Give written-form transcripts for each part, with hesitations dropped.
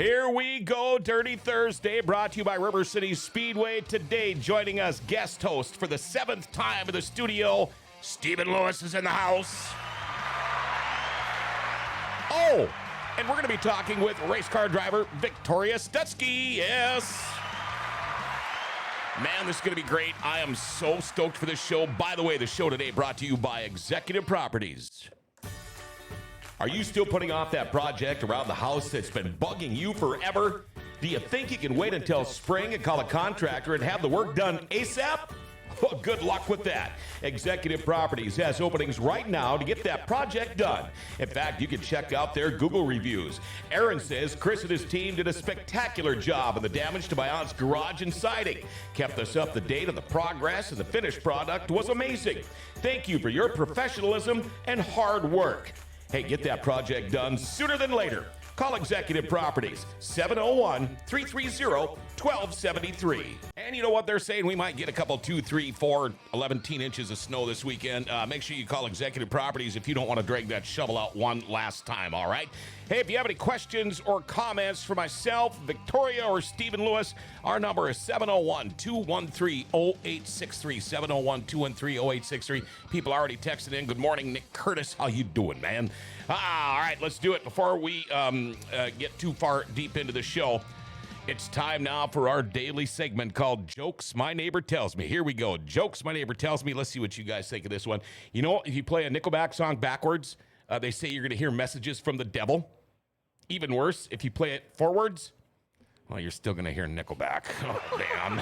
Here we go, Dirty Thursday, brought to you by River City Speedway. Today, joining us, guest host for the 7th time in the studio, Stephen Lewis is in the house. Oh, and we're going to be talking with race car driver Victoria Stutsky. Yes. Man, this is going to be great. I am so stoked for this show. By the way, the show today brought to you by Executive Properties. Are you still putting off that project around the house that's been bugging you forever? Do you think you can wait until spring and call a contractor and have the work done ASAP? Well, good luck with that. Executive Properties has openings right now to get that project done. In fact, you can check out their Google reviews. Aaron says Chris and his team did a spectacular job on the damage to my aunt's garage and siding. Kept us up to date on the progress, and the finished product was amazing. Thank you for your professionalism and hard work. Hey, get that project done sooner than later. Call Executive Properties, 701-330-1273. And you know what they're saying? We might get a couple, 2, 3, 4, 11 inches of snow this weekend. Make sure you call Executive Properties if you don't want to drag that shovel out one last time, all right? Hey, if you have any questions or comments for myself, Victoria, or Stephen Lewis, our number is 701-213-0863, 701-213-0863. People are already texting in. Good morning, Nick Curtis. How you doing, man? All right, let's do it. Before we get too far deep into the show, it's time now for our daily segment called Jokes My Neighbor Tells Me. Here we go. Jokes My Neighbor Tells Me. Let's see what you guys think of this one. You know, if you play a Nickelback song backwards, they say you're going to hear messages from the devil. Even worse, if you play it forwards, well, you're still going to hear Nickelback. Oh, damn.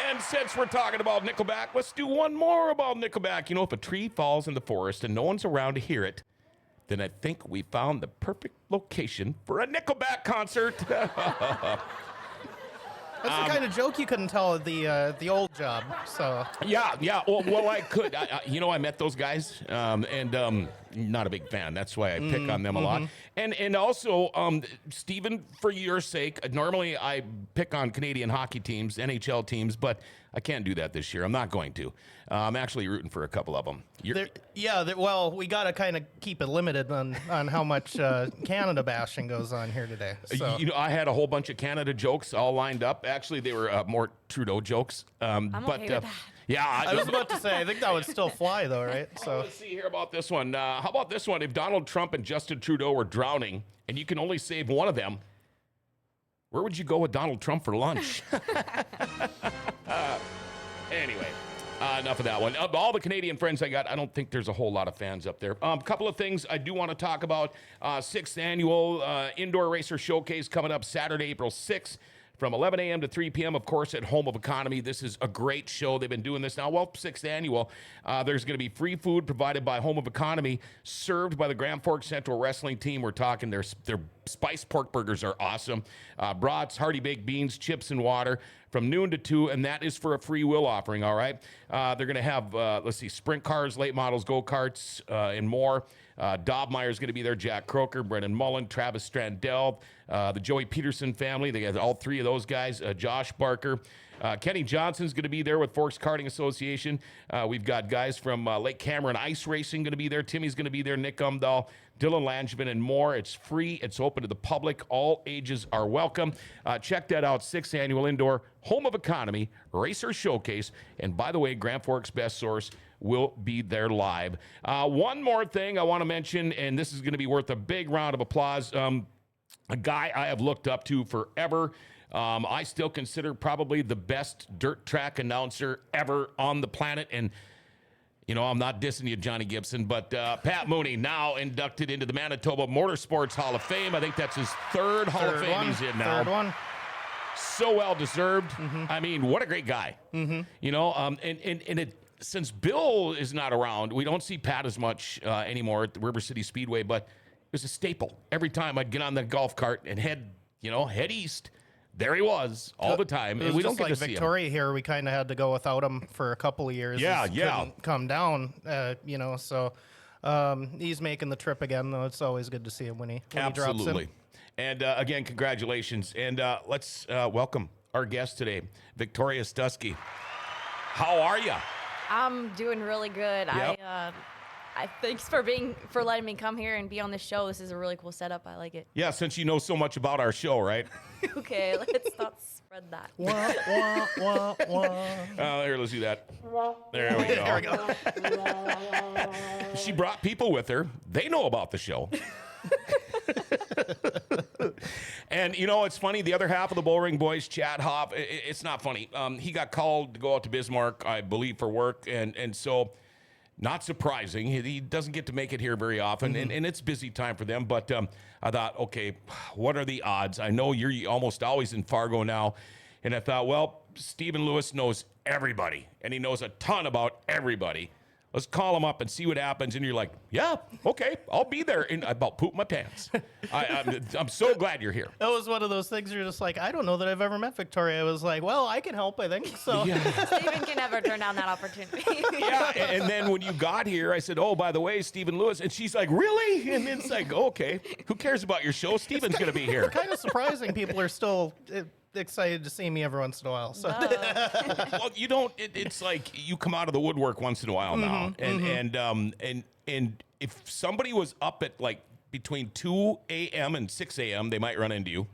And since we're talking about Nickelback, let's do one more about Nickelback. You know, if a tree falls in the forest and no one's around to hear it, then I think we found the perfect location for a Nickelback concert. That's the kind of joke you couldn't tell at the old job. So yeah. Well, I could. I met those guys, and not a big fan. That's why I pick on them a lot. And also, Stephen, for your sake, normally I pick on Canadian hockey teams, NHL teams, but I can't do that this year. I'm not going to. I'm actually rooting for a couple of them. Well, we got to kind of keep it limited on how much Canada bashing goes on here today. So. I had a whole bunch of Canada jokes all lined up. Actually, they were more Trudeau jokes. I'm okay with that. Yeah, I was about to say, I think that would still fly, though, right? So let's see here about this one. How about this one? If Donald Trump and Justin Trudeau were drowning and you can only save one of them, where would you go with Donald Trump for lunch? Anyway, enough of that one. Of all the Canadian friends I got, I don't think there's a whole lot of fans up there. A couple of things I do want to talk about. 6th annual Indoor Racer Showcase coming up Saturday, April 6th. From 11 a.m. to 3 p.m., of course, at Home of Economy. This is a great show. They've been doing this now, 6th annual. There's going to be free food provided by Home of Economy, served by the Grand Forks Central Wrestling Team. We're talking their spiced pork burgers are awesome. Brats, hearty baked beans, chips, and water from noon to 2, and that is for a free will offering, all right? They're going to have, sprint cars, late models, go-karts, and more. Dobmeyer's going to be there, Jack Croker, Brendan Mullen, Travis Strandell, the Joey Peterson family. They got all three of those guys, Josh Barker. Kenny Johnson's going to be there with Forks Karting Association. We've got guys from Lake Cameron Ice Racing going to be there. Timmy's going to be there, Nick Umdahl, Dylan Langevin, and more. It's free. It's open to the public. All ages are welcome. Check that out, 6th Annual Indoor Home of Economy Racer Showcase. And by the way, Grand Forks Best Source will be there live. One more thing I want to mention, and this is going to be worth a big round of applause. A guy I have looked up to forever. I still consider probably the best dirt track announcer ever on the planet. And, I'm not dissing you, Johnny Gibson, but Pat Mooney, now inducted into the Manitoba Motorsports Hall of Fame. I think that's his third Hall of Fame he's in now. Third one. So well-deserved. I mean, what a great guy. Since Bill is not around, we don't see Pat as much anymore at the River City Speedway, but it was a staple. Every time I'd get on the golf cart and head east, there he was all the time. And we don't get to see him. Victoria here, we kind of had to go without him for a couple of years. Yeah. Couldn't come down, so he's making the trip again, though. It's always good to see him when he drops in. And again, congratulations. And let's welcome our guest today, Victoria Stutsky. How are you? I'm doing really good. Yep. Thanks for letting me come here and be on this show. This is a really cool setup. I like it. Yeah, since you know so much about our show, right? Okay, let's not spread that. Wah, wah, wah, wah. Here, let's do that. There we go. There we go. She brought people with her. They know about the show. And, you know, it's funny. The other half of the Bullring Boys, Chad Hoff, it's not funny. He got called to go out to Bismarck, I believe, for work. And so, not surprising. He doesn't get to make it here very often. And it's busy time for them. But I thought, okay, what are the odds? I know you're almost always in Fargo now. And I thought, well, Stephen Lewis knows everybody. And he knows a ton about everybody. Let's call him up and see what happens. And you're like, yeah, okay, I'll be there. And I about pooped my pants. I'm so glad you're here. That was one of those things you're just like, I don't know that I've ever met Victoria. I was like, well, I can help, I think. So Stephen can never turn down that opportunity. Yeah, and then when you got here, I said, oh, by the way, Stephen Lewis. And she's like, really? And then it's like, okay, who cares about your show? Stephen's going to be here. kind of surprising people are still excited to see me every once in a while. So Well, you don't. It's like you come out of the woodwork once in a while now, and if somebody was up at like between 2 a.m. and 6 a.m., they might run into you.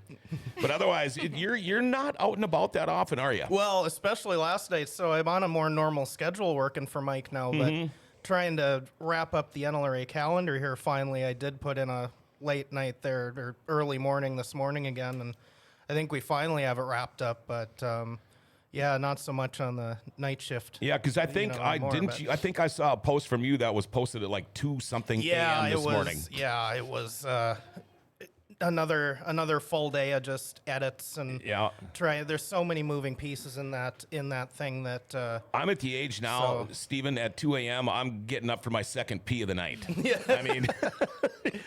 But otherwise, you're not out and about that often, are you? well, especially last night. So I'm on a more normal schedule working for Mike now, but trying to wrap up the NLRA calendar here. Finally, I did put in a late night there or early morning this morning again, and I think we finally have it wrapped up, but yeah, not so much on the night shift. Yeah, because I think I think I saw a post from you that was posted at like 2 something a.m. this morning. Yeah, it was another full day of just edits and there's so many moving pieces in that thing that I'm at the age now, Stephen, at 2 a.m. I'm getting up for my second pee of the night. I mean,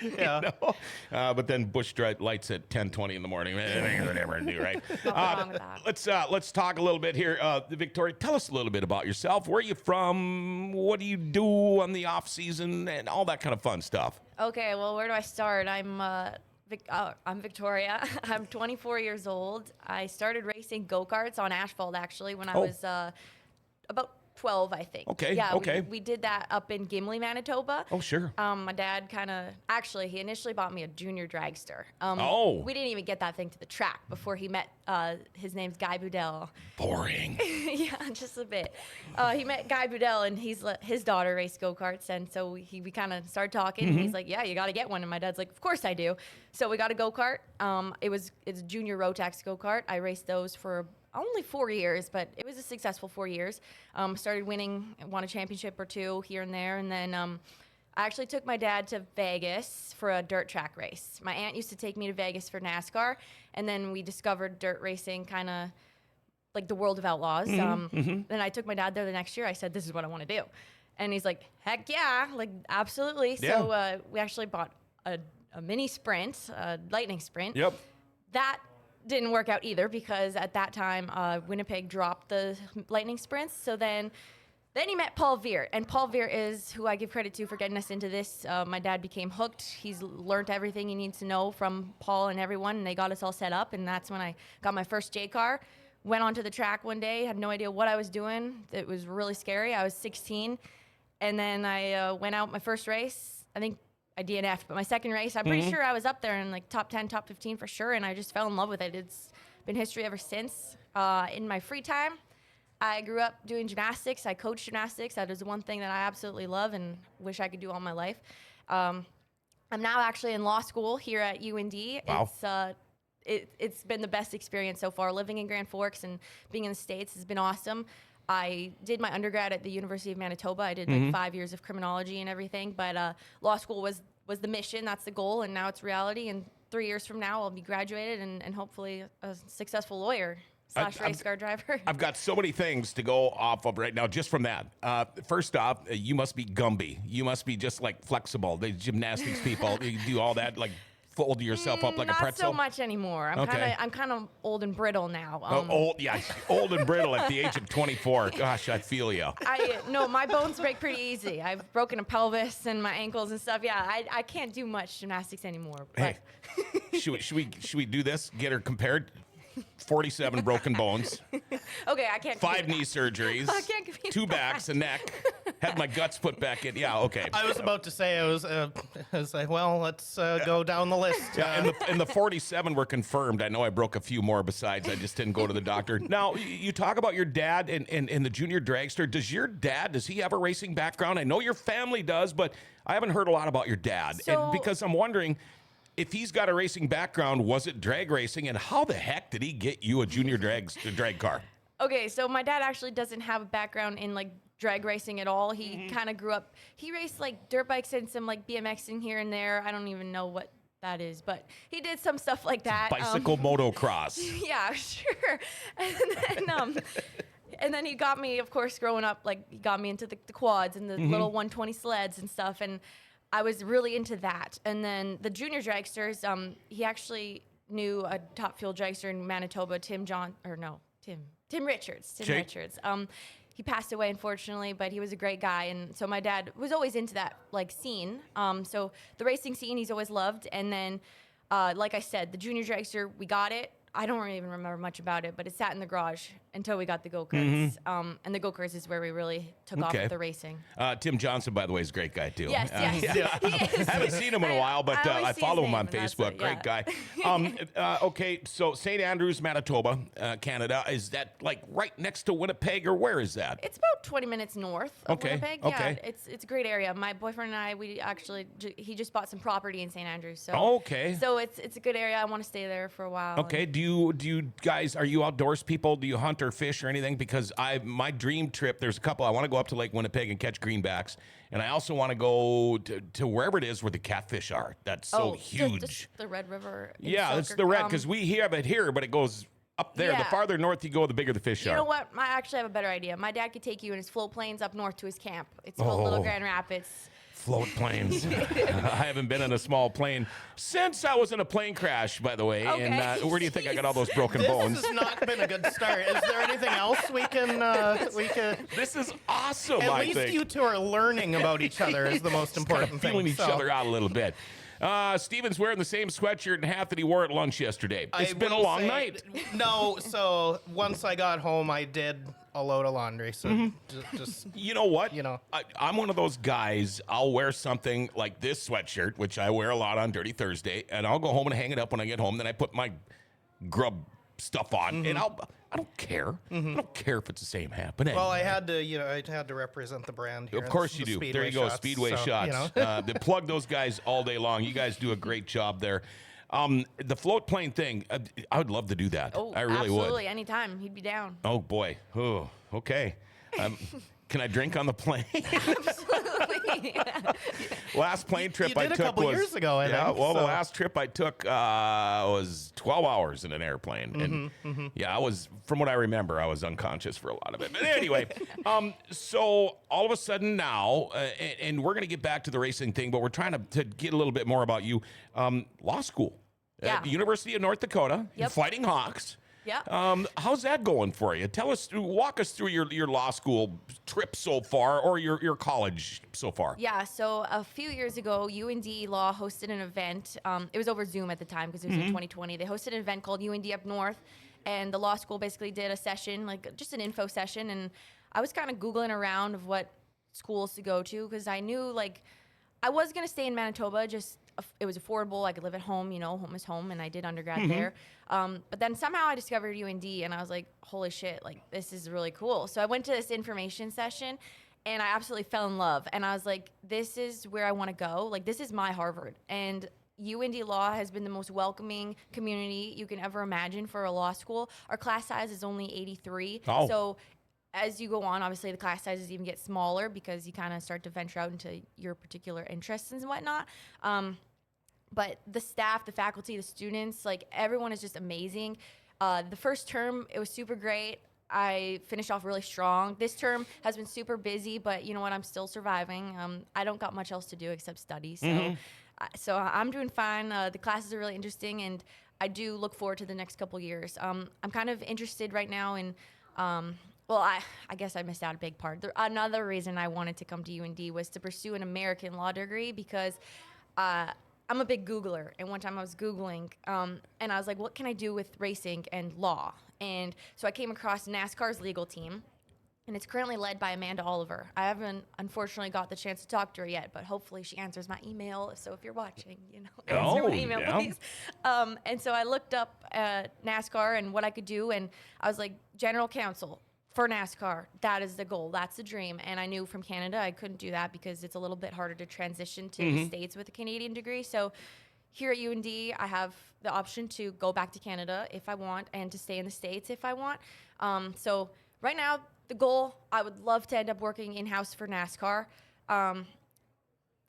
yeah. you know? But then bush lights at 10:20 in the morning. Whatever to do, right? Nothing wrong with that. Let's talk a little bit here. Victoria, tell us a little bit about yourself. Where are you from? What do you do on the off season and all that kind of fun stuff? Okay, well, where do I start? I'm Victoria. I'm 24 years old. I started racing go-karts on asphalt, actually, when I was about 12, I think. Okay, yeah, okay. We did that up in Gimli, Manitoba. Oh, sure. My dad he initially bought me a junior dragster. We didn't even get that thing to the track before he met, his name's Guy Boudel. Boring. Yeah, just a bit. He met Guy Boudel, and his daughter raced go-karts, and so we kind of started talking, and he's like, yeah, you got to get one, and my dad's like, of course I do. So we got a go-kart. It's a junior Rotax go-kart. I raced those for only 4 years, but it was a successful 4 years. Started winning, won a championship or two here and there, and then I actually took my dad to Vegas for a dirt track race. My aunt used to take me to Vegas for NASCAR, and then we discovered dirt racing, kind of like the world of outlaws. Then I took my dad there the next year. I said, this is what I want to do. And he's like, heck yeah, like absolutely. Yeah. So we actually bought a mini sprint, a lightning sprint. Yep. That didn't work out either because at that time Winnipeg dropped the lightning sprints. So then he met Paul Veer, and Paul Veer is who I give credit to for getting us into this. My dad became hooked. He's learned everything he needs to know from Paul and everyone, and they got us all set up, and that's when I got my first J car. Went onto the track one day, had no idea what I was doing. It was really scary. I was 16, and then I went out my first race. I think I DNF'd, but my second race, I'm pretty sure I was up there in like top 10, top 15 for sure, and I just fell in love with it. It's been history ever since. In my free time, I grew up doing gymnastics. I coach gymnastics. That is one thing that I absolutely love and wish I could do all my life. I'm now actually in law school here at UND. Wow. It's been the best experience so far. Living in Grand Forks and being in the States has been awesome. I did my undergrad at the University of Manitoba. I did like 5 years of criminology and everything, but law school was the mission. That's the goal, and now it's reality. And 3 years from now, I'll be graduated and hopefully a successful lawyer / race car driver. I've got so many things to go off of right now just from that. First off, you must be Gumby. You must be just like flexible. The gymnastics people, you do all that like fold yourself up like a pretzel? Not so much anymore. I'm kind of old and brittle now. Old and brittle at the age of 24. Gosh, I feel you. No, my bones break pretty easy. I've broken a pelvis and my ankles and stuff. Yeah, I can't do much gymnastics anymore. But. Hey, should we do this? Get her compared. 47 broken bones. Okay, I can't. 5 knee surgeries. I can't compete 2 backs, a neck. Had my guts put back in. Yeah, okay. I was about to say, I was like, well, let's go down the list. Yeah, and the 47 were confirmed. I know I broke a few more besides. I just didn't go to the doctor. Now, you talk about your dad and the junior dragster. Does he have a racing background? I know your family does, but I haven't heard a lot about your dad. So- Because I'm wondering, if he's got a racing background, was it drag racing? And how the heck did he get you a junior drag car? Okay, so my dad actually doesn't have a background in like drag racing at all. He kind of grew up. He raced like dirt bikes and some like BMXing here and there. I don't even know what that is, but he did some stuff like that. Bicycle motocross. Yeah, sure. And then he got me, of course, growing up. Like he got me into the quads and the little 120 sleds and stuff, and I was really into that. And then the junior dragsters, he actually knew a top fuel dragster in Manitoba, Tim Richards. Okay. Richards. He passed away, unfortunately, but he was a great guy. And so my dad was always into that like scene. So the racing scene, he's always loved. And then, like I said, the junior dragster, we got it. I don't really even remember much about it, but it sat in the garage until we got the go-karts. And the go-karts is where we really took off with the racing. Tim Johnson, by the way, is a great guy, too. Yes, yes. He is. I haven't seen him in a while, but I always I see follow his him on name, and that's Facebook. it, Great yeah. guy. Okay, so St. Andrews, Manitoba, Canada. Is that like right next to Winnipeg, or where is that? It's about 20 minutes north of Okay, Winnipeg. okay. Yeah, it's a great area. My boyfriend and I, we actually, he just bought some property in St. Andrews. So, Okay. So it's a good area. I want to stay there for a while. Okay. Do you guys, are you outdoors people? Do you hunt or fish or anything? Because my dream trip, there's a couple. I want to go up to Lake Winnipeg and catch greenbacks, and I also want to go to wherever it is where the catfish are. That's so huge. Just the Red River. in Yeah, it's Selkirk. the red, because we have it here, but it goes up there. The Yeah. farther north you go, the bigger the fish You are. know what? I actually have a better idea. My dad could take you in his float planes up north to his camp. It's called Little Grand Rapids. Float planes. I haven't been in a small plane since I was in a plane crash, by the way. Okay. And where do you think I got all those broken bones? This has not been a good start. Is there anything else we can? This is awesome. At I least think. you two are learning about each other is the most important thing. Feeling each so. other out a little bit. Steven's wearing the same sweatshirt and hat that he wore at lunch yesterday. It's been a will long say- night. No, so once I got home, I did a load of laundry. So just You know what? You know. I'm one of those guys. I'll wear something like this sweatshirt, which I wear a lot on Dirty Thursday, and I'll go home and hang it up when I get home. Then I put my grub stuff on, and I don't care. I don't care if it's the same hat. But anyway. well, I had to represent the brand here. Of course the you do. Speedway There you go, shots, Speedway so, shots. You know. They plug those guys all day long. You guys do a great job there. The float plane thing, I would love to do that. Oh, I really absolutely. would. Anytime. He'd be down. Oh, boy. Oh, okay. Can I drink on the plane? Absolutely. Last plane trip you I did a took couple was years ago, I yeah. think, Well, the so. last trip I took was 12 hours in an airplane, and yeah, I was, from what I remember, I was unconscious for a lot of it. But anyway, so all of a sudden now, and we're gonna get back to the racing thing, but we're trying to get a little bit more about you. Law school, Yeah. at the University of North Dakota, Yep. Fighting Hawks. Yeah. How's that going for you? Walk us through your law school trip so far, or your college so far. Yeah, so a few years ago, UND Law hosted an event. It was over Zoom at the time because it was in 2020. They hosted an event called UND Up North, and the law school basically did a session, like just an info session. And I was kind of Googling around of what schools to go to because I knew like I was going to stay in Manitoba, just it was affordable. I could live at home, home is home, and I did undergrad there. But then somehow I discovered UND, and I was like, holy shit, like this is really cool. So I went to this information session, and I absolutely fell in love. And I was like, this is where I want to go. Like this is my Harvard. And UND Law has been the most welcoming community you can ever imagine for a law school. Our class size is only 83. Oh. So as you go on, obviously the class sizes even get smaller because you kind of start to venture out into your particular interests and whatnot. But the staff, the faculty, the students, like everyone is just amazing. The first term, it was super great. I finished off really strong. This term has been super busy, but you know what? I'm still surviving. I don't got much else to do except study. So, so I'm doing fine. The classes are really interesting, and I do look forward to the next couple years. I'm kind of interested right now in well, I guess I missed out a big part. Another reason I wanted to come to UND was to pursue an American law degree because I'm a big Googler. And one time I was Googling and I was like, what can I do with racing and law? And so I came across NASCAR's legal team. and it's currently led by Amanda Oliver. I haven't, unfortunately, got the chance to talk to her yet, but hopefully she answers my email. So if you're watching, answer my email, please. And so I looked up NASCAR and what I could do, and I was like, general counsel for NASCAR. That is the goal. That's the dream. And I knew from Canada I couldn't do that because it's a little bit harder to transition to the States with a Canadian degree. So here at UND, I have the option to go back to Canada if I want and to stay in the States if I want. So right now, the goal, I would love to end up working in-house for NASCAR.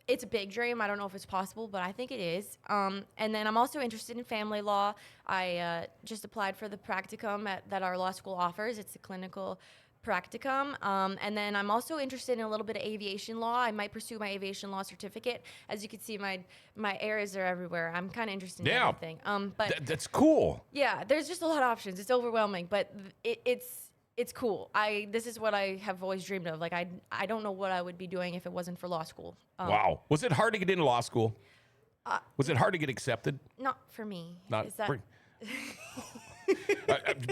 It's a big dream. I don't know if it's possible, but I think it is. And then I'm also interested in family law. I just applied for the practicum that our law school offers. It's a clinical practicum. And then I'm also interested in a little bit of aviation law. I might pursue my aviation law certificate. As you can see, my areas are everywhere. I'm kind of interested in everything. But That's cool. yeah, there's just a lot of options. It's overwhelming, but it's cool. This is what I have always dreamed of. Like I don't know what I would be doing if it wasn't for law school. Wow. Was it hard to get into law school? Was it hard to get accepted? Not for me. Not Is that for-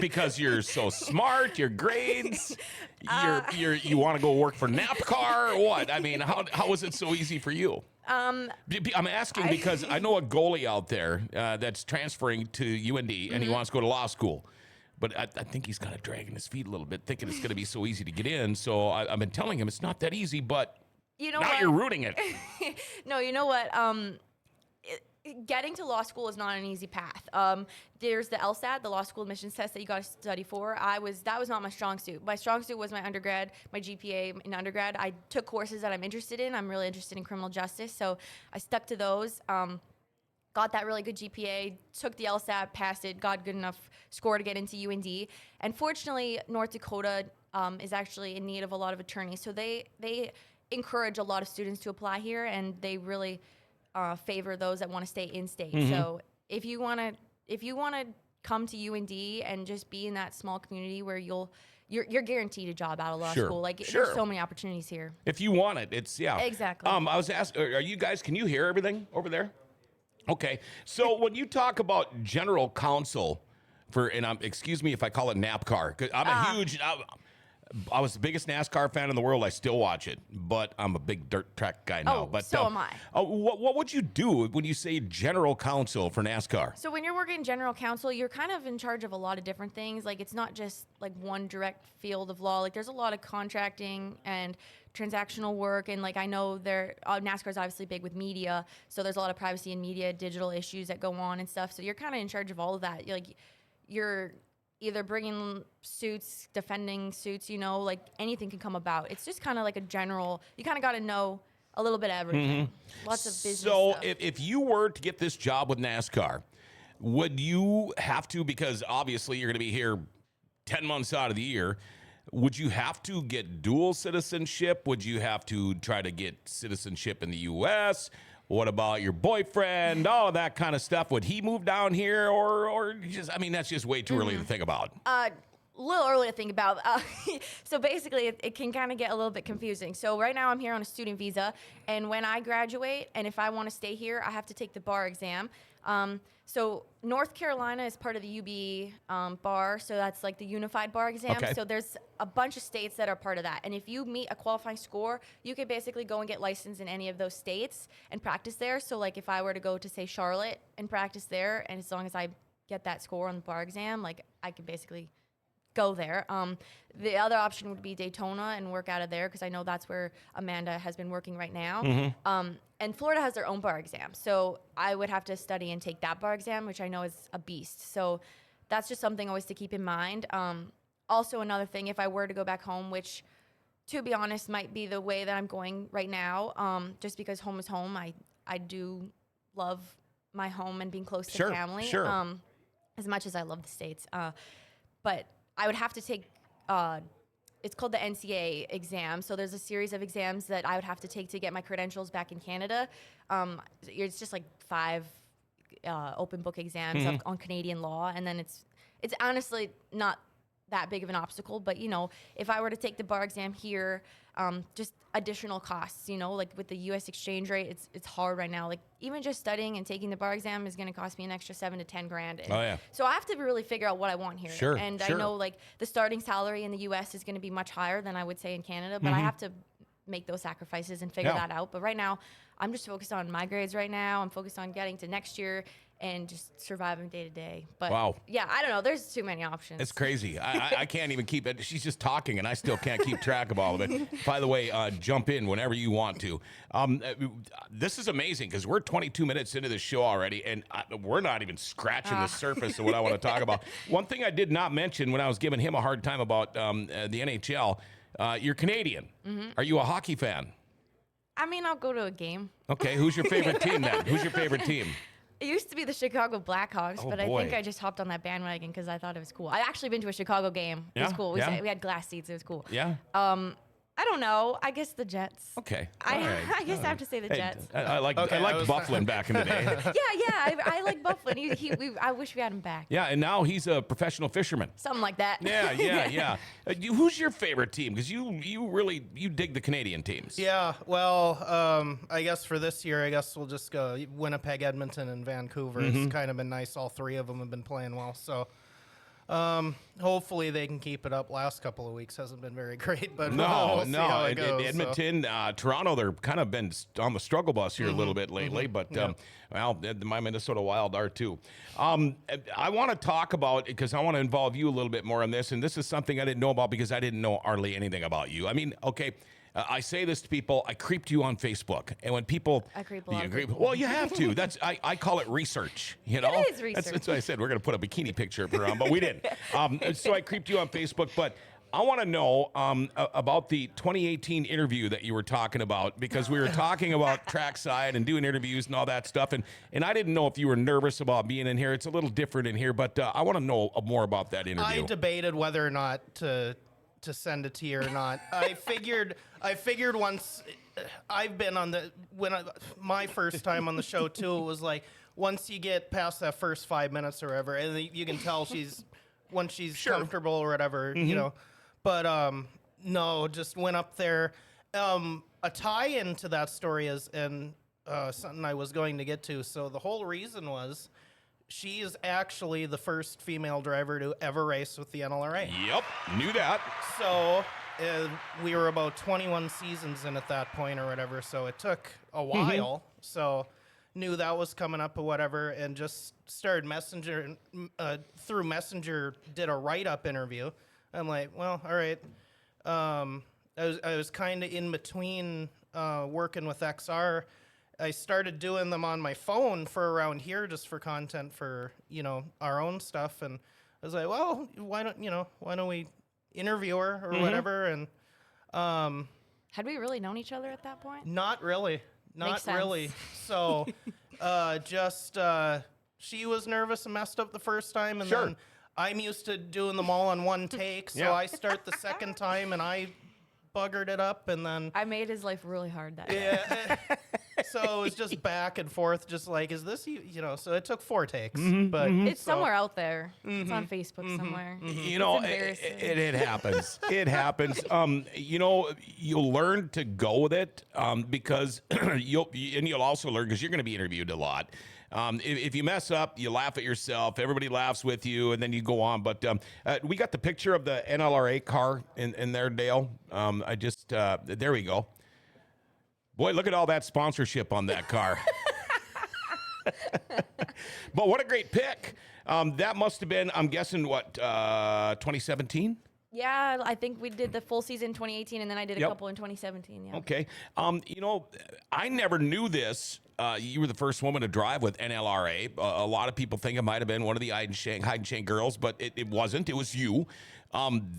because you're so smart, your grades, you want to go work for NASCAR or what? I mean, how was it so easy for you? I'm asking because I know a goalie out there that's transferring to UND and he wants to go to law school. But I think he's kind of dragging his feet a little bit, thinking it's going to be so easy to get in. So I've been telling him it's not that easy, but now you're rooting it. No, you know what? Getting to law school is not an easy path. There's the LSAT, the law school admissions test that you got to study for. That was not my strong suit. My strong suit was my undergrad, my GPA in undergrad. I took courses that I'm interested in. I'm really interested in criminal justice, so I stuck to those. Got that really good GPA, took the LSAT, passed it, got good enough score to get into UND. And fortunately, North Dakota is actually in need of a lot of attorneys. So they encourage a lot of students to apply here, and they really favor those that want to stay in state. So if you want to come to UND and just be in that small community where you're guaranteed a job out of law school. Like there's so many opportunities here. If you want it, it's Exactly. I was asking, are you guys? Can you hear everything over there? Okay, so when you talk about general counsel and excuse me if I call it NASCAR, because I'm a huge, I was the biggest NASCAR fan in the world. I still watch it, but I'm a big dirt track guy now. But so am I. What would you do when you say general counsel for NASCAR? So when you're working general counsel, you're kind of in charge of a lot of different things. Like it's not just like one direct field of law. Like there's a lot of contracting and transactional work, and like I know NASCAR is obviously big with media, so there's a lot of privacy and media, digital issues that go on and stuff. So you're kind of in charge of all of that. You're either bringing suits, defending suits, like anything can come about. It's just kind of like a general. You kind of got to know a little bit of everything. Lots of business. So stuff. if you were to get this job with NASCAR, would you have to? Because obviously you're going to be here 10 months out of the year. Would you have to get dual citizenship? Would you have to try to get citizenship in the U.S.? What about your boyfriend? All of that kind of stuff. Would he move down here or just, that's just way too early to think about. A little early to think about. So basically, it can kind of get a little bit confusing. So right now I'm here on a student visa, and when I graduate, and if I want to stay here, I have to take the bar exam. So North Carolina is part of the UB bar, so that's like the unified bar exam. Okay. So there's a bunch of states that are part of that. And if you meet a qualifying score, you can basically go and get licensed in any of those states and practice there. So like if I were to go to, say, Charlotte and practice there, and as long as I get that score on the bar exam, like I could basically go there. The other option would be Daytona and work out of there, because I know that's where Amanda has been working right now. And Florida has their own bar exam, so I would have to study and take that bar exam, which I know is a beast. So that's just something always to keep in mind. Also, another thing, if I were to go back home, which, to be honest, might be the way that I'm going right now, just because home is home. I do love my home and being close to family, as much as I love the States. But I would have to take, it's called the NCA exam. So there's a series of exams that I would have to take to get my credentials back in Canada. It's just like 5 open book exams on Canadian law. And then it's honestly not that big of an obstacle. But, if I were to take the bar exam here, just additional costs, like with the U.S. exchange rate, it's hard right now. Like even just studying and taking the bar exam is going to cost me an extra $7,000 to $10,000. And so I have to really figure out what I want here. Sure, and sure. I know like the starting salary in the U.S. is going to be much higher than I would say in Canada, but I have to make those sacrifices and figure that out. But right now, I'm just focused on my grades right now. I'm focused on getting to next year and just surviving day to day. But yeah, I don't know. There's too many options. It's crazy. I can't even keep it. She's just talking, and I still can't keep track of all of it. By the way, jump in whenever you want to. This is amazing because we're 22 minutes into the show already, and we're not even scratching the surface of what I want to talk about. One thing I did not mention when I was giving him a hard time about the NHL, you're Canadian. Are you a hockey fan? I mean, I'll go to a game. Okay, who's your favorite team then? Who's your favorite team? It used to be the Chicago Blackhawks, but I think I just hopped on that bandwagon because I thought it was cool. I actually been to a Chicago game. It was cool. We had glass seats. It was cool. Yeah. I don't know. I guess the Jets. Okay. I guess I have to say the Jets. I liked Bufflin back in the day. Yeah. I like Bufflin. I wish we had him back. Yeah, and now he's a professional fisherman. Something like that. Yeah. Who's your favorite team? Because you really dig the Canadian teams. Yeah, well, I guess for this year, I guess we'll just go Winnipeg, Edmonton, and Vancouver. It's kind of been nice. All three of them have been playing well, so hopefully they can keep it up. Last couple of weeks hasn't been very great, but we'll see how it goes, Edmonton, Toronto, they're kind of been on the struggle bus here a little bit lately, but my Minnesota Wild are too. I want to talk about, because I want to involve you a little bit more on this, and this is something I didn't know about because I didn't know hardly anything about you. I mean, okay, I say this to people. I creeped you on Facebook, and when people, I creep a lot of people. Well, you have to. That's I call it research. You know, it is research. That's what I said. We're going to put a bikini picture of her on, but we didn't. So I creeped you on Facebook, but I want to know about the 2018 interview that you were talking about, because we were talking about trackside and doing interviews and all that stuff, and I didn't know if you were nervous about being in here. It's a little different in here, but I want to know more about that interview. I debated whether or not to send it to you or not. I figured once I've been on my first time on the show too, it was like once you get past that first 5 minutes or whatever, and you can tell she's comfortable or whatever, you know. But no, just went up there. A tie-in to that story is something I was going to get to. So the whole reason was, she is actually the first female driver to ever race with the NLRA. Yep, knew that. So we were about 21 seasons in at that point or whatever, so it took a while. So knew that was coming up or whatever, and just started through Messenger, did a write-up interview. I'm like, well, all right. I was kind of in between working with XR. I started doing them on my phone for around here, just for content for, our own stuff. And I was like, well, why don't we interview her or whatever? And had we really known each other at that point? Not really. Not really. So she was nervous and messed up the first time. And then I'm used to doing them all on one take. So I start the second time and I buggered it up, and then I made his life really hard that day. Yeah. So it was just back and forth, just like, is this you? So it took 4 takes, but it's somewhere out there. It's on Facebook somewhere. It happens. It happens. You'll learn to go with it because you'll also learn, because you're going to be interviewed a lot. If you mess up, you laugh at yourself. Everybody laughs with you, and then you go on. But we got the picture of the NLRA car in there, Dale. There we go. Boy, look at all that sponsorship on that car. But what a great pick. That must have been, I'm guessing, 2017? Yeah, I think we did the full season 2018, and then I did a couple in 2017. Yeah. Okay. I never knew this. You were the first woman to drive with NLRA. A lot of people think it might have been one of the hide and shank girls, but it wasn't. It was you.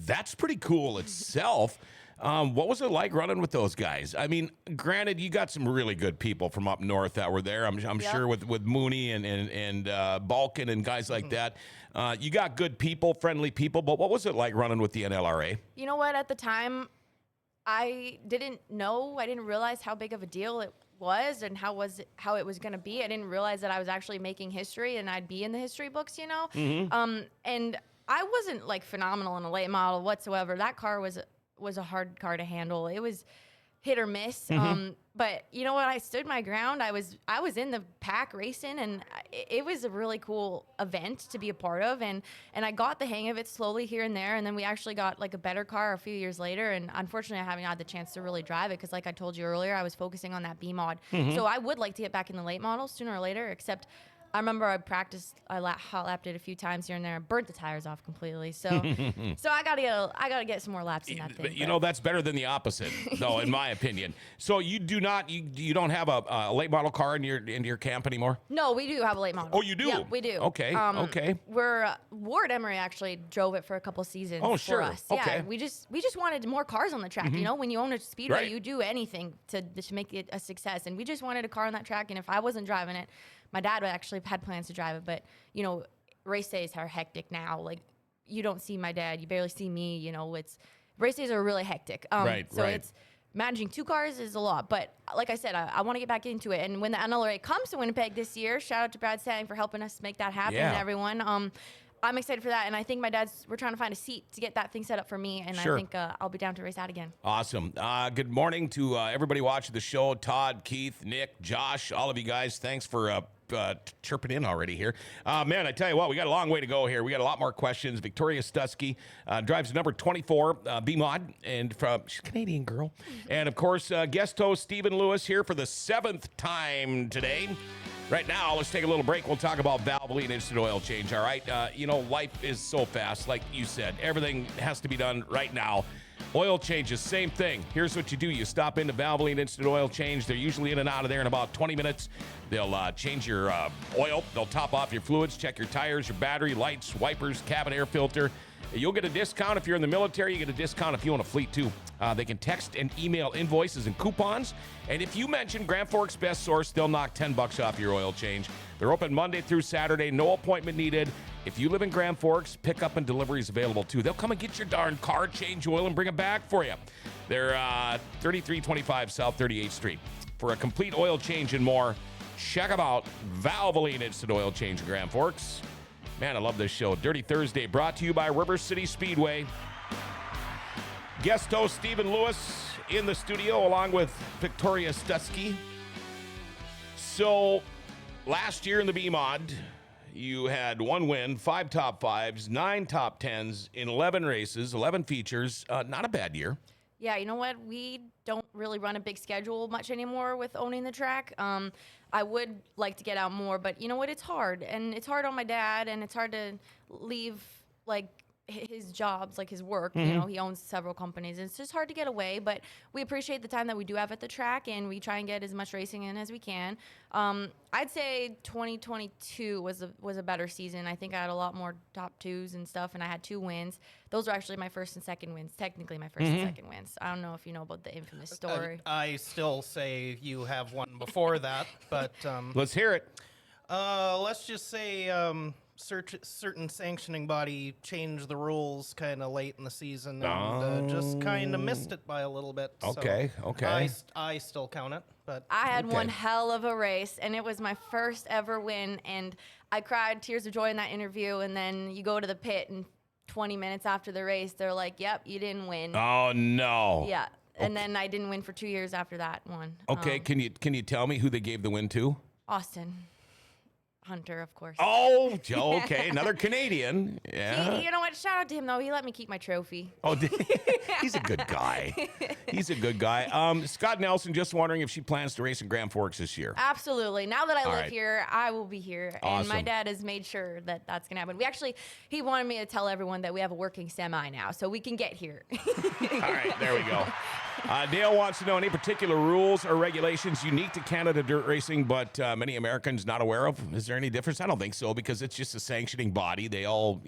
That's pretty cool itself. What was it like running with those guys? I mean, granted, you got some really good people from up north that were there. I'm sure with Mooney and Balkan and guys like that. You got good people, friendly people. But what was it like running with the NLRA? You know what? At the time, I didn't know. I didn't realize how big of a deal it was and how it was going to be. I didn't realize that I was actually making history and I'd be in the history books, And I wasn't like phenomenal in a late model whatsoever. That car was a hard car to handle. It was hit or miss. But you know what? I stood my ground. I was in the pack racing, and it was a really cool event to be a part of. And I got the hang of it slowly here and there. And then we actually got like a better car a few years later. And unfortunately, I haven't had the chance to really drive it because, like I told you earlier, I was focusing on that B mod. So I would like to get back in the late model sooner or later. Except I remember I practiced, hot lapped it a few times here and there. Burnt the tires off completely. So I gotta get some more laps in that thing. But, you know, that's better than the opposite, though, in my opinion. So you don't have a late model car in your camp anymore? No, we do have a late model. Oh, you do? Yeah, we do. Okay, okay. Ward Emery actually drove it for a couple seasons sure. for us. Okay. Yeah, we just wanted more cars on the track. You know, when you own a speedway, Right. you do anything to make it a success. And we just wanted a car on that track. And if I wasn't driving it, my dad actually had plans to drive it. But, you know, race days are hectic now. Like, you don't see my dad. You barely see me. You know, race days are really hectic. Right. It's managing 2 cars is a lot. But like I said, I want to get back into it. And when the NLRA comes to Winnipeg this year, shout out to Brad Sang for helping us make that happen and everyone. I'm excited for that, and I think we're trying to find a seat to get that thing set up for me, and Sure. I think I'll be down to race out again. Awesome. Good morning to everybody watching the show. Todd, Keith, Nick, Josh, all of you guys. Thanks for chirping in already here. Man, I tell you what, we got a long way to go here. We got a lot more questions. Victoria Stutsky drives number 24 B-Mod, and she's a Canadian girl. And, of course, guest host Stephen Lewis here for the 7th time today. Right now, let's take a little break. We'll talk about Valvoline Instant Oil Change, all right? You know, life is so fast, like you said. Everything has to be done right now. Oil changes, same thing. Here's what you do. You stop into Valvoline Instant Oil Change. They're usually in and out of there in about 20 minutes. They'll change your oil. They'll top off your fluids, check your tires, your battery, lights, wipers, cabin air filter. You'll get a discount if you're in the military. You get a discount if you own a fleet, too. They can text and email invoices and coupons. And if you mention Grand Forks Best Source, they'll knock $10 off your oil change. They're open Monday through Saturday. No appointment needed. If you live in Grand Forks, pickup and delivery is available, too. They'll come and get your darn car, change oil, and bring it back for you. They're 3325 South 38th Street. For a complete oil change and more, check them out. Valvoline Instant Oil Change in Grand Forks. Man, I love this show. Dirty Thursday, brought to you by River City Speedway. Guest host Stephen Lewis in the studio, along with Victoria Stutsky. So, last year in the B-Mod, you had 1 win, 5 top 5s, 9 top 10s in 11 races, 11 features. Not a bad year. Yeah, you know what? We don't really run a big schedule much anymore with owning the track. I would like to get out more, but you know what? It's hard, and it's hard on my dad, and it's hard to leave like his jobs, like his work. You know, he owns several companies, and it's just hard to get away. But we appreciate the time that we do have at the track, and we try and get as much racing in as we can. I'd say 2022 was a better season. I think I had a lot more top 2s and stuff, and I had 2 wins. Those were actually my first and second wins. Technically, my first and second wins. I don't know if you know about the infamous story. I still say you have one before that, but Let's hear it. let's just say certain sanctioning body changed the rules kind of late in the season and just kind of missed it by a little bit. Okay, so okay. I still count it, but I had Okay. one hell of a race, and it was my first ever win, and I cried tears of joy in that interview. And then you go to the pit, and 20 minutes after the race, they're like, "Yep, you didn't win." Oh, no. Yeah, and then I didn't win for 2 years after that one. Okay, can you tell me who they gave the win to? Austin Hunter, of course. Oh, Joe, okay, another Canadian. Yeah. You know what? Shout out to him though. He let me keep my trophy. Oh, he's a good guy. He's a good guy. Scott Nelson just wondering if she plans to race in Grand Forks this year. Absolutely. Now that I All live right. here, I will be here. And my Awesome. dad has made sure that that's going to happen. He wanted me to tell everyone that we have a working semi now, so we can get here. All right, there we go. Dale wants to know any particular rules or regulations unique to Canada dirt racing, but many Americans not aware of. Is there any difference? I don't think so, because it's just a sanctioning body. They all,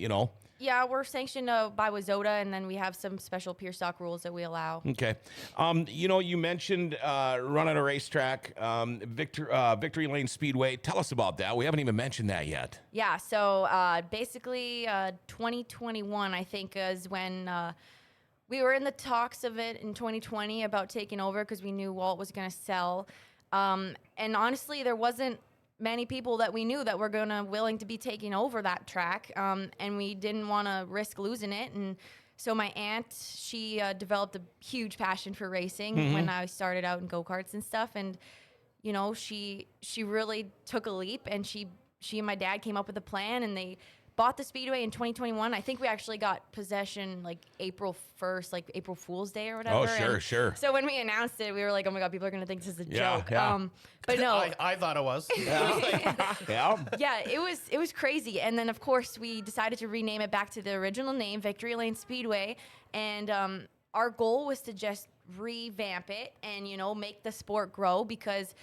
Yeah, we're sanctioned by WZOTA, and then we have some special pure stock rules that we allow. Okay. You mentioned running a racetrack, Victory Lane Speedway. Tell us about that. We haven't even mentioned that yet. Yeah, so basically 2021, I think, is when we were in the talks of it in 2020 about taking over because we knew Walt was going to sell. And honestly, there wasn't many people that we knew that were willing to be taking over that track, and we didn't want to risk losing it. And so my aunt, she developed a huge passion for racing when I started out in go-karts and stuff. And, you know, she really took a leap, and she and my dad came up with a plan, and they bought the Speedway in 2021. I think we actually got possession like April 1st, like April Fool's Day or whatever. Oh, sure, and sure. So when we announced it, we were like, oh my God, people are going to think this is a joke. Yeah. But no. I thought it was. Yeah. Yeah, it was crazy. And then, of course, we decided to rename it back to the original name, Victory Lane Speedway. And our goal was to just revamp it and, you know, make the sport grow, because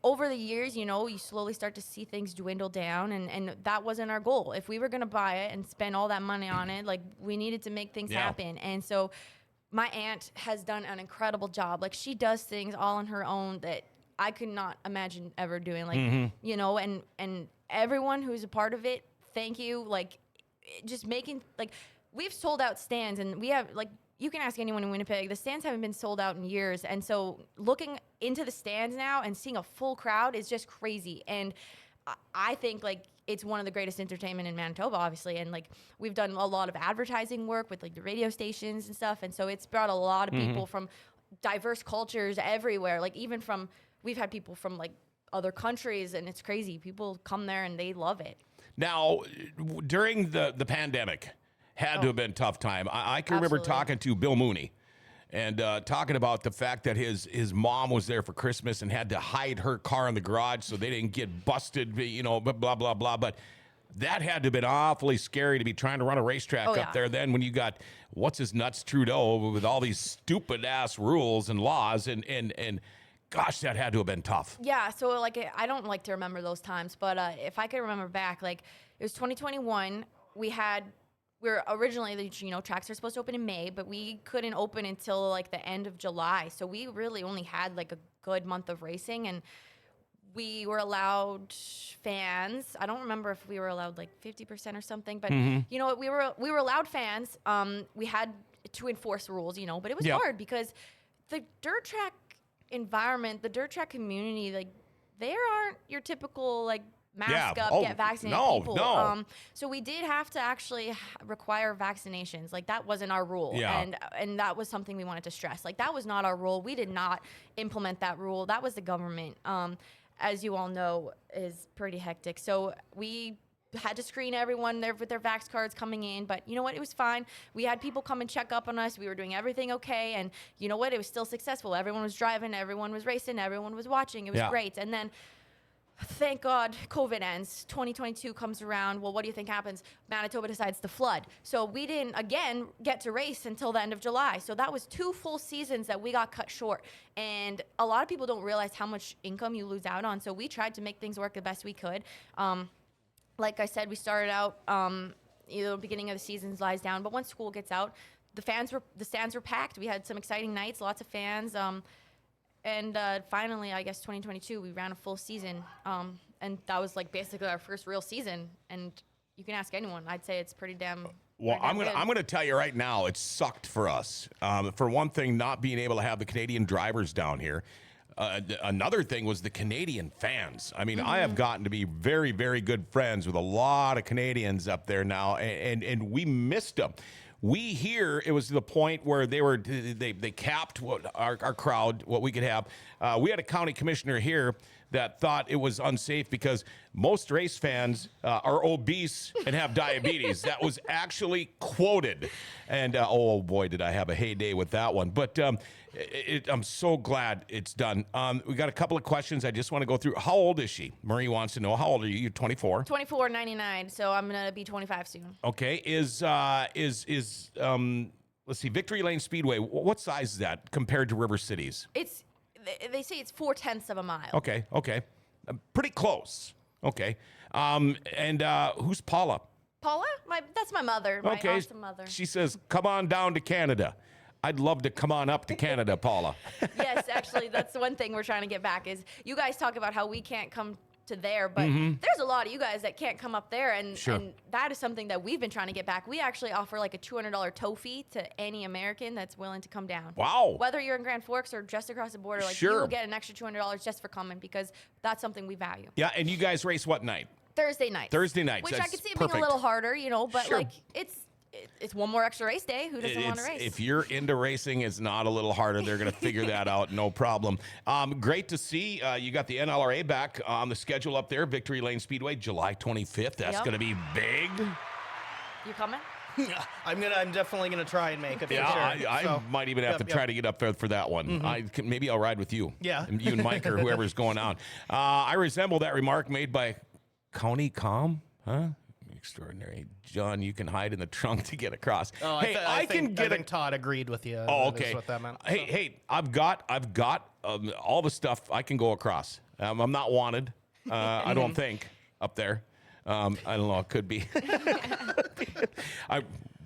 over the years, you know, you slowly start to see things dwindle down, and that wasn't our goal. If we were going to buy it and spend all that money on it, like, we needed to make things happen. And so my aunt has done an incredible job. Like, she does things all on her own that I could not imagine ever doing. Like, you know, and everyone who's a part of it, thank you. Like, just making, like, we've sold out stands, and we have, like, you can ask anyone in Winnipeg, the stands haven't been sold out in years. And so looking into the stands now and seeing a full crowd is just crazy. And I think, like, it's one of the greatest entertainment in Manitoba, obviously. And, like, we've done a lot of advertising work with, like, the radio stations and stuff. And so it's brought a lot of people from diverse cultures everywhere. Like, even from, we've had people from, like, other countries, and it's crazy. People come there and they love it. Now, during the pandemic, had to have been a tough time. I can remember talking to Bill Mooney and talking about the fact that his mom was there for Christmas and had to hide her car in the garage so they didn't get busted, you know, blah, blah, blah. But that had to have been awfully scary to be trying to run a racetrack up there then when you got, what's his nuts, Trudeau, with all these stupid-ass rules and laws, and gosh, that had to have been tough. Yeah, so, like, I don't like to remember those times, but if I could remember back, like, it was 2021, we're originally, you know, tracks are supposed to open in May, but we couldn't open until, like, the end of July. So we really only had, like, a good month of racing, and we were allowed fans. I don't remember if we were allowed, like, 50% or something, but you know, we were allowed fans. We had to enforce rules, you know, but it was hard because the dirt track environment, the dirt track community, like, they aren't your typical, like, mask up, get vaccinated people. No. So we did have to actually require vaccinations. Like, that wasn't our rule. And that was something we wanted to stress. Like, that was not our rule. We did not implement that rule. That was the government. As you all know, is pretty hectic. So we had to screen everyone there with their vax cards coming in, but you know what? It was fine. We had people come and check up on us. We were doing everything okay, and you know what? It was still successful. Everyone was driving, everyone was racing, everyone was watching. It was great. And then, thank God, COVID ends. 2022 comes around. Well, what do you think happens? Manitoba decides to flood. So we didn't, again, get to race until the end of July. So that was 2 full seasons that we got cut short. And a lot of people don't realize how much income you lose out on. So we tried to make things work the best we could. Like I said, we started out, the beginning of the season lies down. But once school gets out, the stands were packed. We had some exciting nights, lots of fans. And finally, I guess 2022, we ran a full season, and that was, like, basically our first real season. And you can ask anyone; I'd say it's pretty damn. Well, I'm gonna tell you right now, it sucked for us. For one thing, not being able to have the Canadian drivers down here. Another thing was the Canadian fans. I mean, I have gotten to be very, very good friends with a lot of Canadians up there now, and we missed them. We here, it was to the point where they capped what our crowd, what we could have. We had a county commissioner here that thought it was unsafe because most race fans are obese and have diabetes. That was actually quoted. And oh boy, did I have a heyday with that one. But I'm so glad it's done. We got a couple of questions I just want to go through. How old is she? Marie wants to know. How old are you? You're 24? 24, 99, so I'm going to be 25 soon. Okay. Let's see, Victory Lane Speedway, what size is that compared to River Cities? They say it's 0.4 of a mile. Okay. Pretty close. Okay. And who's Paula? Paula? That's my mother, my awesome mother. She says, come on down to Canada. I'd love to come on up to Canada, Paula. Yes, actually, that's the one thing we're trying to get back is you guys talk about how we can't come to there, but there's a lot of you guys that can't come up there, and Sure. and that is something that we've been trying to get back. We actually offer like a $200 tow fee to any American that's willing to come down. Wow. Whether you're in Grand Forks or just across the border, like Sure. you will get an extra $200 just for coming, because that's something we value. Yeah, and you guys race what night? Thursday nights. Thursday nights. Which I That's could see it perfect. being a little harder, you know, but Sure. like it's one more extra race day. Who doesn't want to race? If you're into racing, it's not a little harder. They're going to figure that out, no problem. Great to see you got the NLRA back on the schedule up there, Victory Lane Speedway, July 25th. That's Yep. going to be big. You coming? I'm definitely gonna try and make it. Yeah, for sure. I So, might even have to try to get up there for that one. Maybe I'll ride with you. Yeah. And you and Mike or whoever's going on. I resemble that remark made by County Com, huh? Extraordinary. John, you can hide in the trunk to get across. Oh, hey, I can get think Todd agreed with you. Oh, That is okay. what that meant. Hey, So. hey, I've got all the stuff I can go across. I'm not wanted. I don't think up there. I don't know. It could be.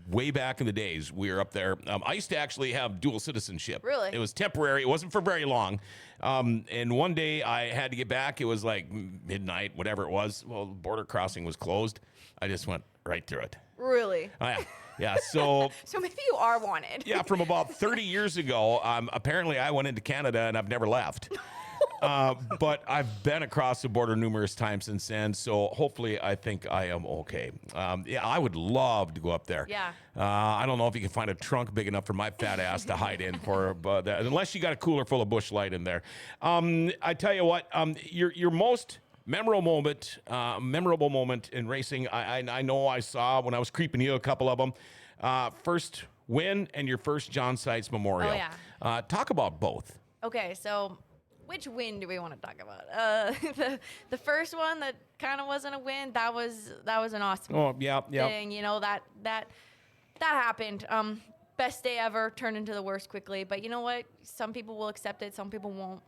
Way back in the days, we were up there. I used to actually have dual citizenship. Really? It was temporary. It wasn't for very long. And one day I had to get back. It was like midnight, whatever it was. Well, the border crossing was closed. I just went right through it. Really? Yeah. So So maybe you are wanted. yeah, from about 30 years ago, apparently I went into Canada and I've never left. But I've been across the border numerous times since then, so hopefully I think I am okay. Yeah, I would love to go up there. Yeah. I don't know if you can find a trunk big enough for my fat ass to hide in for, but unless you got a cooler full of Busch Light in there. I tell you what, your most memorable moment in racing, I know I saw when I was creeping you a couple of them. First win and your first John Seitz Memorial. Oh, yeah. Talk about both. Okay, so which win do we want to talk about? The first one that kind of wasn't a win. That was an awesome thing. You know, that happened. Best day ever. Turned into the worst quickly. But you know what? Some people will accept it. Some people won't.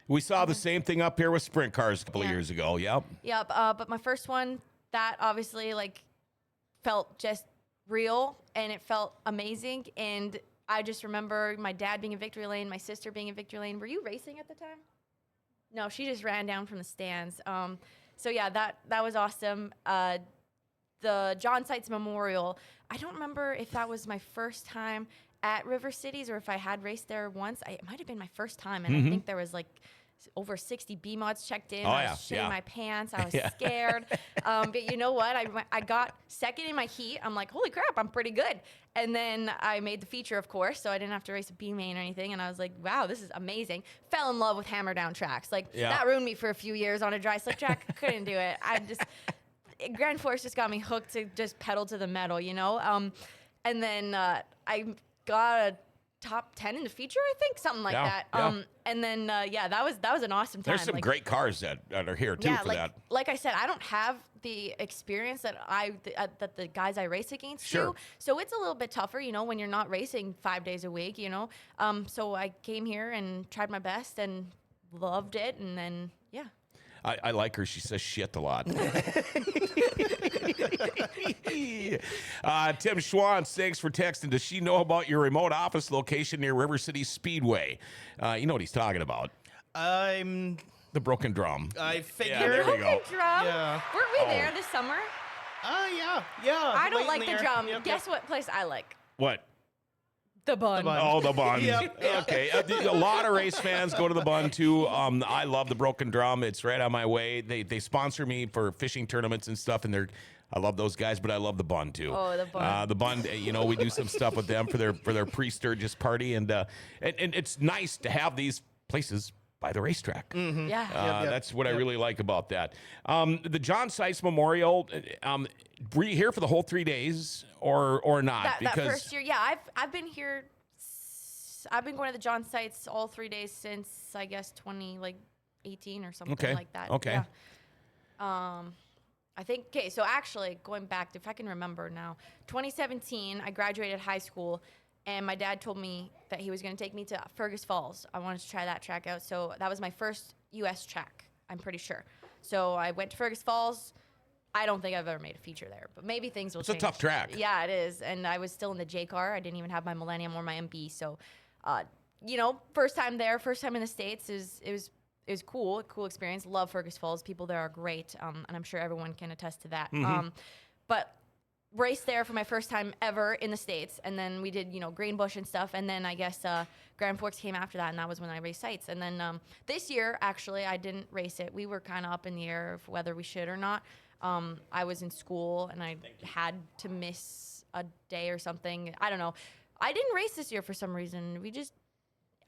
We saw the same thing up here with sprint cars a couple of years ago. Yep. Yep. But my first one, that obviously felt just real, and it felt amazing. And I just remember my dad being in Victory Lane, my sister being in Victory Lane. Were you racing at the time? No, she just ran down from the stands. So yeah, that was awesome. The John Seitz Memorial, I don't remember if that was my first time at River Cities or if I had raced there once. It might have been my first time, and I think there was over 60 B-mods checked in. I was shitting my pants. I was scared. But you know what? I got second in my heat. I'm like, holy crap, I'm pretty good. And then I made the feature, of course, so I didn't have to race a B-main or anything. And I was like, wow, this is amazing. Fell in love with hammer down tracks. That ruined me for a few years on a dry slick track. Couldn't do it. Grand Force just got me hooked to just pedal to the metal, you know? And then I got a top 10 in the feature, I think, something like that. And then that was an awesome time. There's some great cars that are here too for that. Like I said, I don't have the experience that that the guys I race against do. So it's a little bit tougher, you know, when you're not racing 5 days a week, you know. So I came here and tried my best and loved it, and then I like her. She says shit a lot. Tim Schwann, thanks for texting. Does she know about your remote office location near River City Speedway? You know what he's talking about. The broken drum. I figured. Yeah, there we go. Drum. Yeah. Weren't we there this summer? Yeah. I don't late like in the year. drum. Yep, Guess what place I like? What? The bun. Oh, the bun. Yep. Okay. A lot of race fans go to the bun too. I love the broken drum. It's right on my way. They sponsor me for fishing tournaments and stuff, and I love those guys, but I love the bun too. Oh, the bun. The bun. You know, we do some stuff with them for their pre-Sturgis party, and it's nice to have these places by the racetrack. Yeah. That's what I really like about that. The John Seitz Memorial. Were you here for the whole 3 days or not? That first year, yeah. I've been here. I've been going to the John Seitz all 3 days since I guess 2018 or something like that. Okay. Yeah. I think. Okay. So actually, going back, if I can remember now, 2017, I graduated high school. And my dad told me that he was going to take me to Fergus Falls. I wanted to try that track out. So that was my first U.S. track, I'm pretty sure. So I went to Fergus Falls. I don't think I've ever made a feature there, but maybe things will change. It's a tough track. Yeah, it is. And I was still in the J car. I didn't even have my Millennium or my MB. So, you know, first time there, first time in the States. It was cool, a cool experience. Love Fergus Falls. People there are great, and I'm sure everyone can attest to that. But raced there for my first time ever in the States, and then we did, Greenbush and stuff, and then I guess Grand Forks came after that, and that was when I raced sites. And then this year, actually, I didn't race it. We were kind of up in the air of whether we should or not. I was in school, and I had to miss a day or something. I don't know. I didn't race this year for some reason.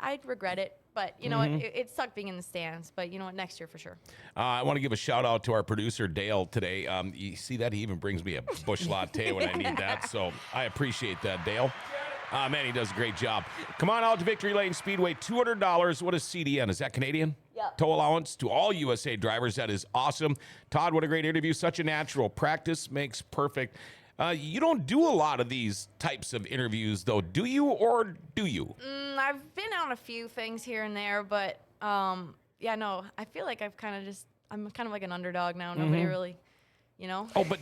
I regret it, but it sucked being in the stands. But you know what? Next year for sure. I want to give a shout out to our producer Dale today. You see that he even brings me a bush latte when I need that, so I appreciate that, Dale. Man, he does a great job. Come on out to Victory Lane Speedway. $200. What is CDN? Is that Canadian? Yep. Tow allowance to all USA drivers. That is awesome. Todd, what a great interview. Such a natural. Practice makes perfect. You don't do a lot of these types of interviews, though, do you, or do you? I've been on a few things here and there, but I feel like I'm kind of like an underdog now. Nobody really, Oh, but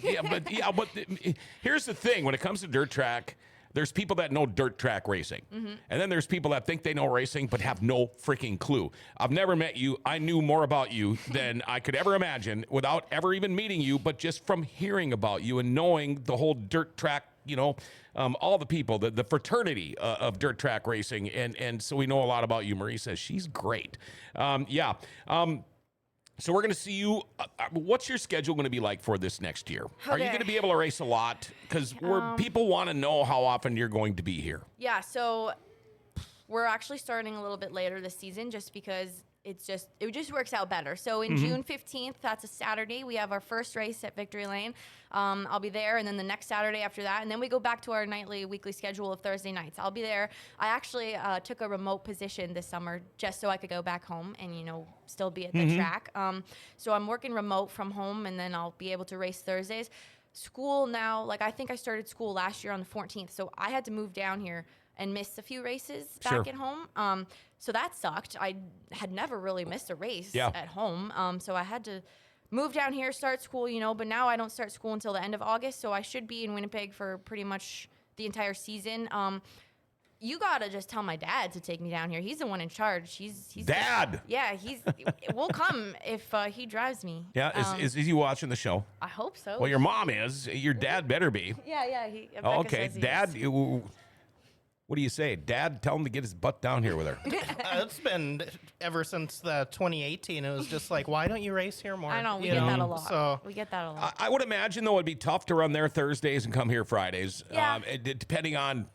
here's the thing. When it comes to dirt track, there's people that know dirt track racing. And then there's people that think they know racing but have no freaking clue. I've never met you. I knew more about you than I could ever imagine without ever even meeting you, but just from hearing about you and knowing the whole dirt track, all the people, the fraternity of dirt track racing. And so we know a lot about you. Marie says she's great. So we're going to see you. What's your schedule going to be like for this next year? Okay. Are you going to be able to race a lot? Because people want to know how often you're going to be here. Yeah, so we're actually starting a little bit later this season just because it just works out better. So in June 15th, that's a Saturday, we have our first race at Victory Lane. I'll be there, and then the next Saturday after that, and then we go back to our weekly schedule of Thursday nights. I'll be there. I actually took a remote position this summer just so I could go back home and still be at the track. So I'm working remote from home, and then I'll be able to race Thursdays. School now, I think I started school last year on the 14th, so I had to move down here and miss a few races back at home. So that sucked. I had never really missed a race at home. So I had to move down here, start school, but now I don't start school until the end of August. So I should be in Winnipeg for pretty much the entire season. You gotta just tell my dad to take me down here. He's the one in charge. He's Dad. We'll come if he drives me. Yeah, is he watching the show? I hope so. Well, your mom is. Your dad better be. Yeah. Okay, Dad. What do you say? Dad, tell him to get his butt down here with her. It's been ever since the 2018. It was just like, why don't you race here more? I know, we get that a lot. So we get that a lot. I would imagine, though, it'd be tough to run there Thursdays and come here Fridays. Yeah. Depending on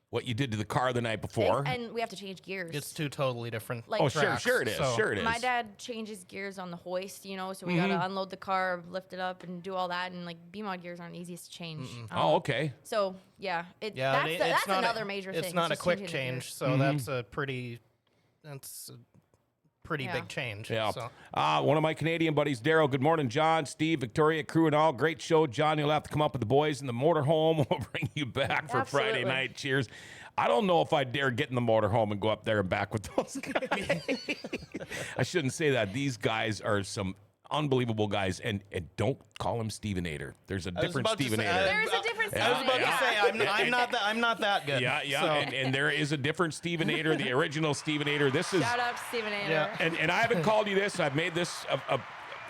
what you did to the car the night before. And we have to change gears. it's two totally different. Tracks, sure it is. so- Sure it is. My dad changes gears on the hoist, so we gotta unload the car, lift it up, and do all that. And B-mod gears aren't easiest to change. Okay. So yeah, Yeah, that's not another major thing. It's not a just quick changing the gears. change, so that's a pretty Yeah. big change. Yeah. So. One of my Canadian buddies, Daryl. Good morning, John, Steve, Victoria, crew, and all. Great show, John. You'll have to come up with the boys in the motorhome. We'll bring you back for Friday Absolutely. night. Cheers. I don't know if I dare get in the motorhome and go up there and back with those guys. I shouldn't say that. These guys are some unbelievable guys, and don't call him Stevenator. There's a different Stevenator. There's a difference. I was about to say I'm not that good. Yeah, So. and there is a different Stevenator, the original Stevenator. This is Shout out to Steven Ader. Yeah. and I haven't called you this. I've made this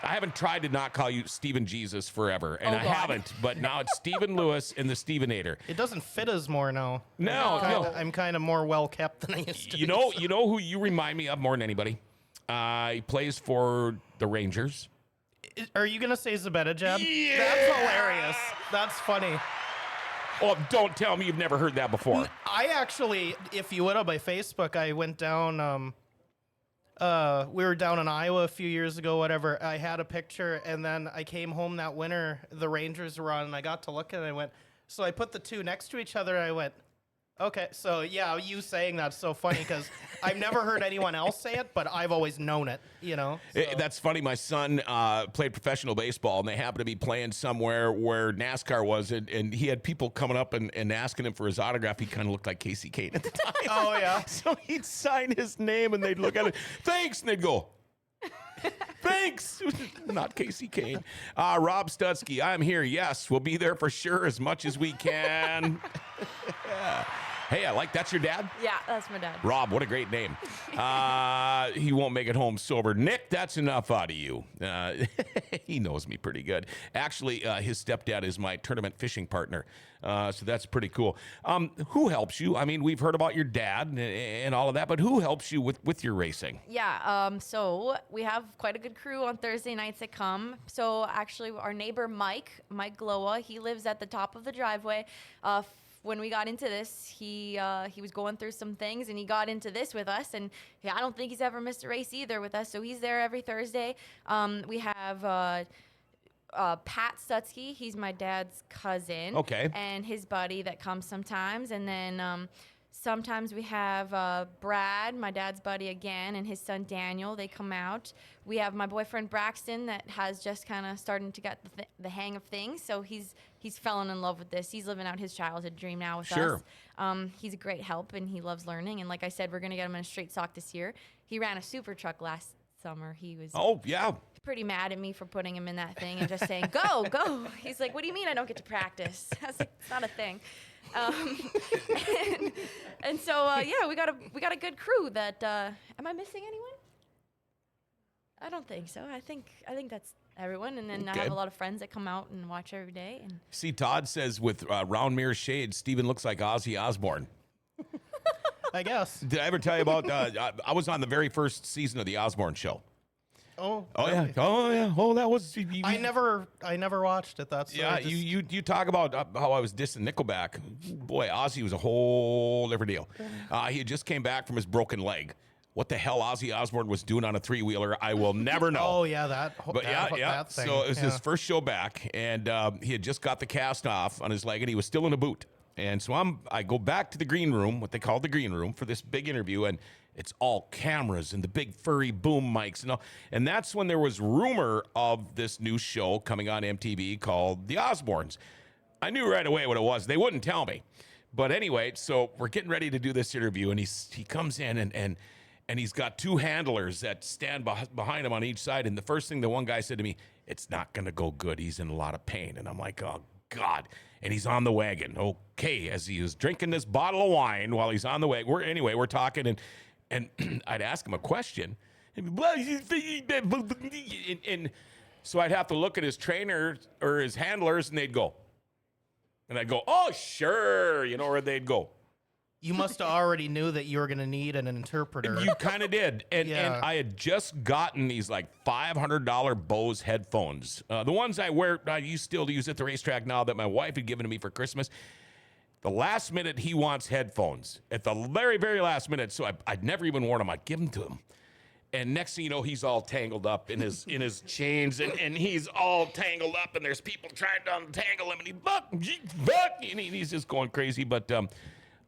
I haven't tried to not call you Stephen Jesus forever, and I God. haven't. But now it's Stephen Lewis and the Stevenator. It doesn't fit us more now. No. I'm kind of more well kept than I used to. You know who you remind me of more than anybody? He plays for the Rangers. Are you gonna say Zabetijab? Yeah! That's hilarious. That's funny. Oh, don't tell me you've never heard that before. I actually, if you would have by Facebook, I went down. We were down in Iowa a few years ago, whatever. I had a picture, and then I came home that winter. The Rangers were on, and I got to look at it, and I went, so I put the two next to each other, and I went, okay. So, yeah, you saying that's so funny, because I've never heard anyone else say it, but I've always known it, so. That's funny. My son played professional baseball, and they happened to be playing somewhere where NASCAR was, and he had people coming up and asking him for his autograph. He kind of looked like Casey Kane at the time. Oh, yeah. So he'd sign his name, and they'd look at it. Thanks, and they'd go, thanks. Not Casey Kane. Rob Stutsky, I'm here. Yes, we'll be there for sure as much as we can. Hey, I like that's your dad? Yeah, that's my dad. Rob, what a great name. He won't make it home sober. Nick, that's enough out of you. He knows me pretty good. Actually, his stepdad is my tournament fishing partner. So that's pretty cool. Who helps you? I mean, we've heard about your dad and all of that, but who helps you with your racing? Yeah, so we have quite a good crew on Thursday nights that come. So actually, our neighbor Mike Glowa, he lives at the top of the driveway. When we got into this, he was going through some things, and he got into this with us. And I don't think he's ever missed a race either with us. So he's there every Thursday. We have Pat Stutsky. He's my dad's cousin. Okay. And his buddy that comes sometimes. And then sometimes we have Brad, my dad's buddy again, and his son Daniel. They come out. We have my boyfriend Braxton that has just kind of starting to get the hang of things. So he's fallen in love with this. He's living out his childhood dream now with us. He's a great help, and he loves learning. And like I said, we're going to get him in a straight sock this year. He ran a super truck last summer. He was pretty mad at me for putting him in that thing and just saying, go. He's like, what do you mean I don't get to practice? I was like, it's not a thing. And so we got a good crew that am I missing anyone? I don't think so. I think that's everyone, and then I have a lot of friends that come out and watch every day. And See, Todd says with round mirror shades, Steven looks like Ozzy Osbourne. I guess. Did I ever tell you about? I was on the very first season of the Osbourne Show. Oh yeah. Oh, that was. I never watched it. That's you talk about how I was dissing Nickelback. Boy, Ozzy was a whole different deal. He had just came back from his broken leg. What the hell Ozzy Osbourne was doing on a three-wheeler, I will never know. Oh yeah, that thing. So it was his first show back, and he had just got the cast off on his leg, and he was still in a boot. And so I go back to the green room, what they call the green room, for this big interview, and it's all cameras and the big furry boom mics and all. And that's when there was rumor of this new show coming on MTV called The Osbournes. I knew right away what it was. They wouldn't tell me. But anyway, so we're getting ready to do this interview, and he comes in, and he's got two handlers that stand behind him on each side. And the first thing the one guy said to me, it's not going to go good. He's in a lot of pain. And I'm like, oh, God. And he's on the wagon. Okay, as he was drinking this bottle of wine while he's on the wagon. We're talking, and I'd ask him a question. And so I'd have to look at his trainer or his handlers, and they'd go. And I'd go, oh, sure. Or they'd go. You must have already knew that you were going to need an interpreter. You kind of did. And I had just gotten these like $500 Bose headphones. The ones I wear, I still use at the racetrack now that my wife had given to me for Christmas. The last minute, he wants headphones. At the very, very last minute. So I'd never even worn them. I'd give them to him. And next thing you know, he's all tangled up in his chains, and he's all tangled up, and there's people trying to untangle him, and he's just going crazy. But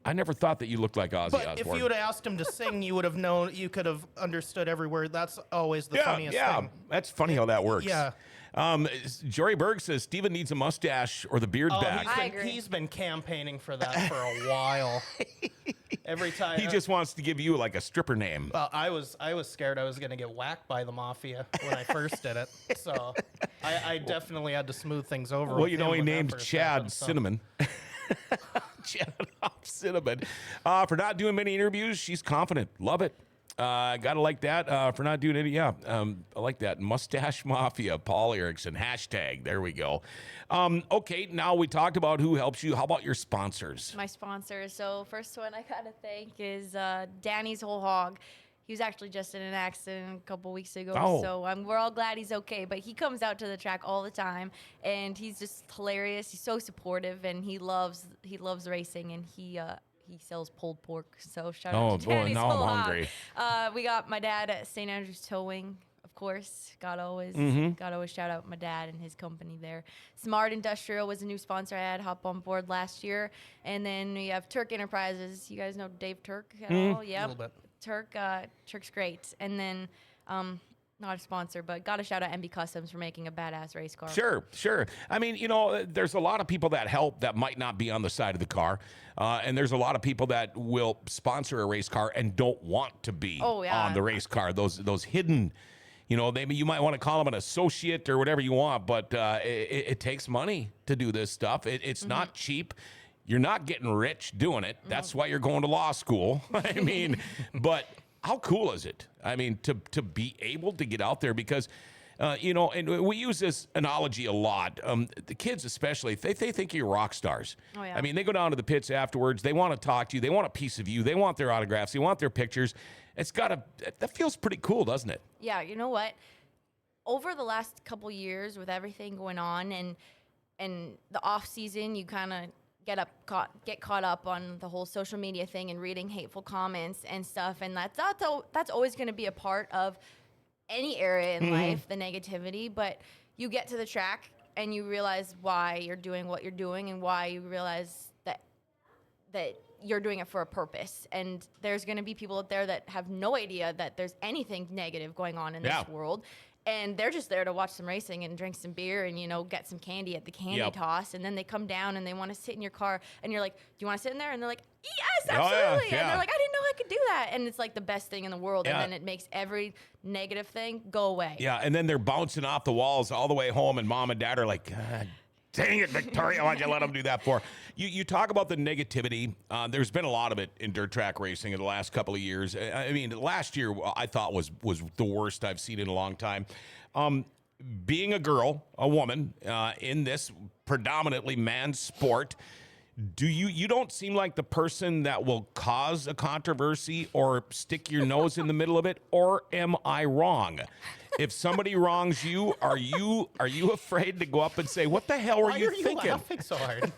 I never thought that you looked like Ozzy Osbourne. But if you would have asked him to sing, you would have known. You could have understood every word. That's always the funniest thing. That's funny how that works. Yeah. Jory Berg says Steven needs a mustache or the beard back. I agree. He's been campaigning for that for a while. Every time He just wants to give you like a stripper name. Well, I was scared I was going to get whacked by the mafia when I first did it. So I definitely had to smooth things over. Well, with you know, he him when that named first Chad happened, so. Cinnamon. Chad Cinnamon. For not doing many interviews, she's confident. Love it. Gotta like that. For not doing any, I like that. Mustache Mafia, Paul Erickson, hashtag. There we go. Okay, now we talked about who helps you. How about your sponsors? My sponsors. So first one I gotta thank is Danny's Whole Hog. He was actually just in an accident a couple weeks ago, so we're all glad he's okay. But he comes out to the track all the time, and he's just hilarious. He's so supportive, and he loves racing, and he sells pulled pork. So shout out to Danny's now Whole I'm Hog. hungry. We got my dad at St. Andrew's Towing. Of course, gotta always shout out my dad and his company there. Smart Industrial was a new sponsor I had hop on board last year, and then we have Turk Enterprises. You guys know Dave Turk at all? Yeah, a little bit. Turk's great. And then not a sponsor, but got to shout out MB Customs for making a badass race car. Sure. I mean, there's a lot of people that help that might not be on the side of the car. And there's a lot of people that will sponsor a race car and don't want to be on the race car. Those hidden, maybe you might want to call them an associate or whatever you want, but it takes money to do this stuff. It's not cheap. You're not getting rich doing it. That's why you're going to law school. I mean, but how cool is it? I mean, to be able to get out there because, you know, and we use this analogy a lot. The kids especially, they think you're rock stars. Oh, yeah. I mean, they go down to the pits afterwards. They want to talk to you. They want a piece of you. They want their autographs. They want their pictures. That feels pretty cool, doesn't it? Yeah, you know what? Over the last couple years with everything going on and the off season, you kind of get caught up on the whole social media thing and reading hateful comments and stuff, and that's always going to be a part of any area in life, the negativity. But you get to the track and you realize why you're doing what you're doing and why you realize that you're doing it for a purpose. And there's going to be people out there that have no idea that there's anything negative going on in this world. And they're just there to watch some racing and drink some beer and, you know, get some candy at the candy toss. And then they come down and they want to sit in your car. And you're like, do you want to sit in there? And they're like, yes, absolutely. And they're like, I didn't know I could do that. And it's like the best thing in the world. And then it makes every negative thing go away. Yeah. And then they're bouncing off the walls all the way home. And mom and dad are like, God dang it, Victoria, why'd you let them do that for? You talk about the negativity. There's been a lot of it in dirt track racing in the last couple of years. I mean, last year I thought was the worst I've seen in a long time. Being a girl, a woman, in this predominantly man's sport, you don't seem like the person that will cause a controversy or stick your nose in the middle of it, or am I wrong? If somebody wrongs you, are you afraid to go up and say, what the hell were you thinking? Why are you laughing so hard?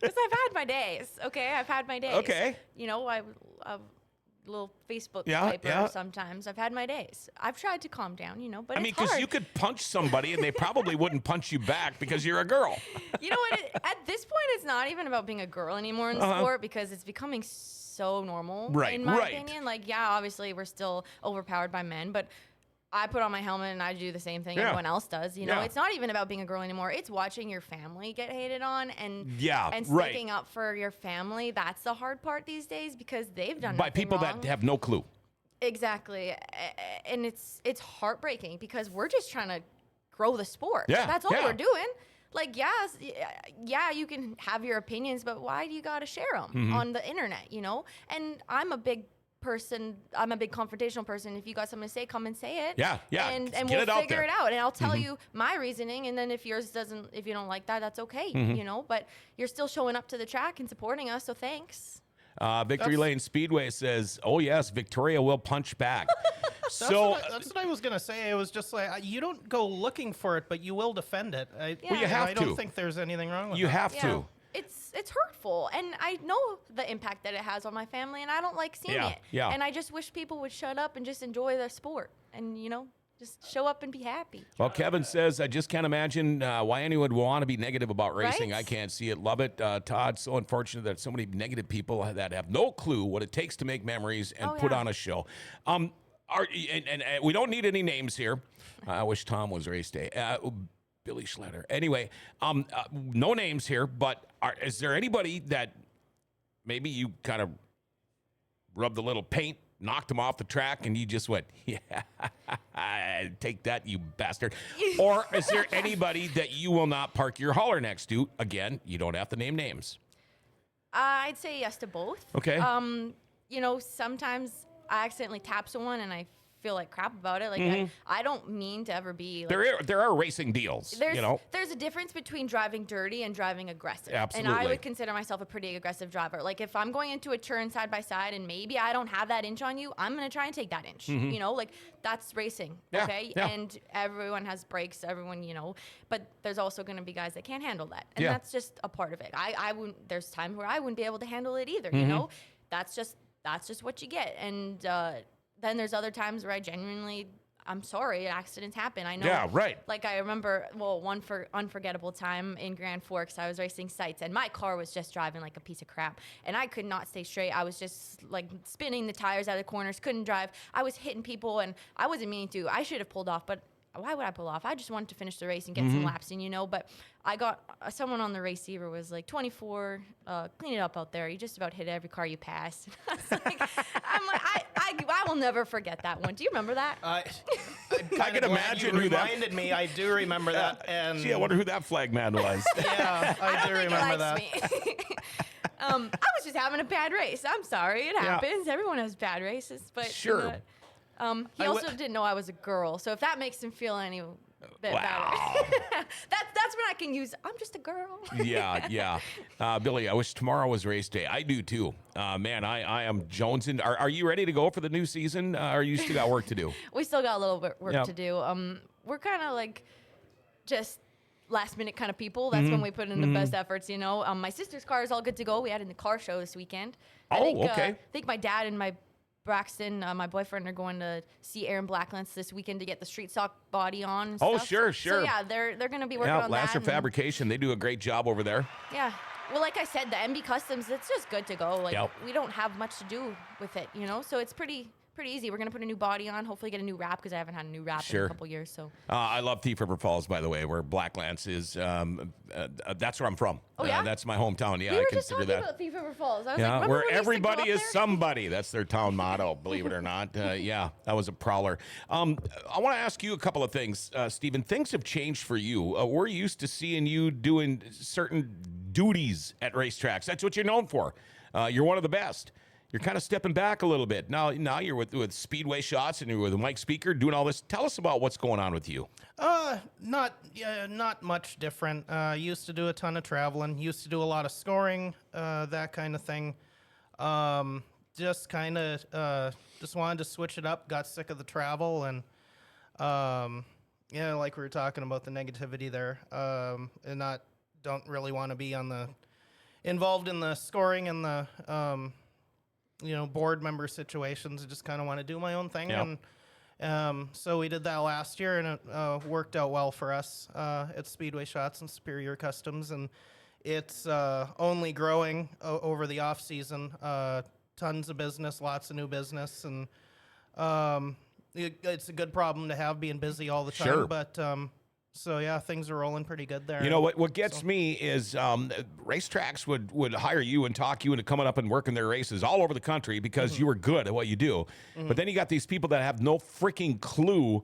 Because I've had my days, okay? I've had my days. Okay. You know, a little Facebook typer sometimes. I've had my days. I've tried to calm down, you know, but I mean, it's hard. because you could punch somebody and they probably wouldn't punch you back because you're a girl. You know what? At this point, it's not even about being a girl anymore in the sport because it's becoming so normal, in my opinion. Like, yeah, obviously we're still overpowered by men, but I put on my helmet and I do the same thing everyone else does. You know, it's not even about being a girl anymore. It's watching your family get hated on and sticking up for your family. That's the hard part these days because they've done by nothing people wrong. that have no clue. Exactly. And it's heartbreaking because we're just trying to grow the sport. Yeah. That's all we're doing. Like, yeah, you can have your opinions, but why do you got to share them on the internet, you know? And I'm a big confrontational person. If you got something to say, come and say it. Yeah. And we'll figure it out. And I'll tell you my reasoning. And then if yours doesn't, if you don't like that, that's okay, you know, but you're still showing up to the track and supporting us. So thanks. Victory Lane Speedway says, oh yes, Victoria will punch back. That's what I was going to say. It was just like, you don't go looking for it, but you will defend it. Well, you have I don't think there's anything wrong with that. You have to. It's hurtful, and I know the impact that it has on my family, and I don't like seeing it. Yeah. And I just wish people would shut up and just enjoy the sport, and, you know, just show up and be happy. Well, Kevin says, I just can't imagine why anyone would want to be negative about racing. Right? I can't see it. Love it. Todd, so unfortunate that so many negative people that have no clue what it takes to make memories and put on a show. And we don't need any names here. I wish Tom was race day. Billy Schletter. Anyway, no names here, but is there anybody that maybe you kind of rubbed a little paint, knocked him off the track, and you just went, yeah, take that, you bastard? Or is there anybody that you will not park your hauler next to? Again, you don't have to name names. I'd say yes to both. Okay. You know, sometimes I accidentally tap someone and I feel like crap about it. Like I don't mean to ever be. Like, there are racing deals. There's a difference between driving dirty and driving aggressive. Absolutely. And I would consider myself a pretty aggressive driver. Like if I'm going into a turn side by side and maybe I don't have that inch on you, I'm gonna try and take that inch. You know, like that's racing. Okay. Yeah. And everyone has brakes. Everyone, you know. But there's also gonna be guys that can't handle that, and that's just a part of it. I wouldn't. There's times where I wouldn't be able to handle it either. You know, that's just what you get. And then there's other times where I genuinely, I'm sorry, accidents happen. I know. Yeah, right. Like I remember, one unforgettable time in Grand Forks, I was racing sights and my car was just driving like a piece of crap. And I could not stay straight. I was just like spinning the tires out of the corners, couldn't drive. I was hitting people and I wasn't meaning to. I should have pulled off, but why would I pull off? I just wanted to finish the race and get some laps in, you know. But I got someone on the receiver was like 24, clean it up out there. You just about hit every car you pass. I will never forget that one. Do you remember that? I can imagine who that reminded me. I do remember that. And gee, I wonder who that flag man was. yeah, I do don't think remember he that. likes me. I was just having a bad race. I'm sorry, it happens. Everyone has bad races, but Sure. he also didn't know I was a girl. So if that makes him feel any bit Wow. better, that's when I can use. I'm just a girl. Yeah. Billy, I wish tomorrow was race day. I do too. Man, I am jonesing. Are you ready to go for the new season? Or you still got work to do? We still got a little bit work to do. We're kind of like just last minute kind of people. That's when we put in the best efforts, you know. My sister's car is all good to go. We had it in the car show this weekend. Okay. I think my dad and my Braxton, my boyfriend, are going to see Aaron Blacklance this weekend to get the street stock body on. And stuff. Sure. So yeah, they're going to be working on that. Lasser Fabrication, they do a great job over there. Yeah. Well, like I said, the MB Customs, it's just good to go. Like we don't have much to do with it, you know. So it's pretty easy. We're gonna put a new body on. Hopefully, get a new wrap because I haven't had a new wrap in a couple years. So I love Thief River Falls, by the way, where Blacklands is. That's where I'm from. Oh yeah, that's my hometown. Yeah, we were I just consider talking that. about Thief River Falls. I was Yeah, like, where remember when we used to go everybody up is there? somebody. That's their town motto, believe it or not. Yeah, that was a prowler. I want to ask you a couple of things, Stephen. Things have changed for you. We're used to seeing you doing certain duties at racetracks. That's what you're known for. You're one of the best. You're kind of stepping back a little bit. Now you're with Speedway Shots and you're with Mike Speaker doing all this. Tell us about what's going on with you. Not much different. Used to do a ton of traveling. Used to do a lot of scoring, that kind of thing. Just wanted to switch it up. Got sick of the travel and, like we were talking about the negativity there. And don't really want to be involved in the scoring and the, board member situations. I just kind of want to do my own thing. Yep. And so we did that last year, and it worked out well for us at Speedway Shots and Superior Customs. And it's only growing over the off season. Tons of business, lots of new business, and it's a good problem to have, being busy all the time. Sure. But so yeah, things are rolling pretty good there. You know what gets me is racetracks would hire you and talk you into coming up and working their races all over the country because you were good at what you do. But then you got these people that have no freaking clue,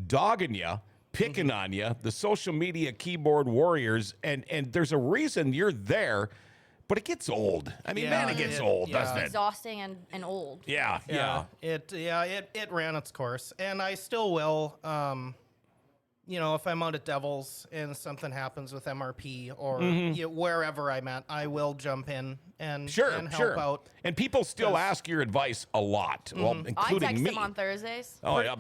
dogging you, picking on you, the social media keyboard warriors, and there's a reason you're there. But it gets old. I mean, man, it gets old, doesn't it? Exhausting and old. Yeah. It ran its course, and I still will. If I'm out at Devils and something happens with MRP or wherever I'm at, I will jump in and help out. And people still ask your advice a lot, well, including I text me. them on Thursdays. Oh, yeah.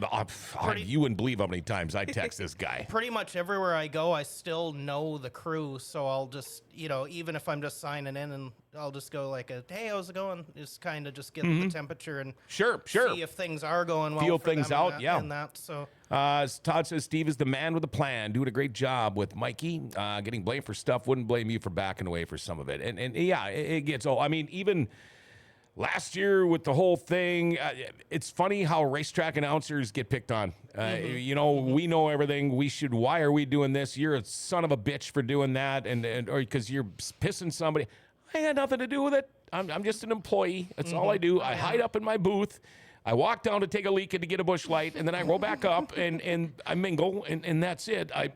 You wouldn't believe how many times I text this guy. Pretty much everywhere I go, I still know the crew, so I'll just, even if I'm just signing in, and I'll just go like, hey, how's it going? Just kind of just get the temperature and Sure. see if things are going well. Feel for things them out, and yeah. And that, so. Todd says Steve is the man with a plan, doing a great job with Mikey, getting blamed for stuff. Wouldn't blame you for backing away for some of it. And yeah, it gets old. I mean, even last year with the whole thing, it's funny how racetrack announcers get picked on. We know everything. Why are we doing this? You're a son of a bitch for doing that, or because you're pissing somebody. I had nothing to do with it. I'm just an employee. That's all I do. I hide up in my booth. I walk down to take a leak and to get a bush light, and then I roll back up and I mingle, and that's it. I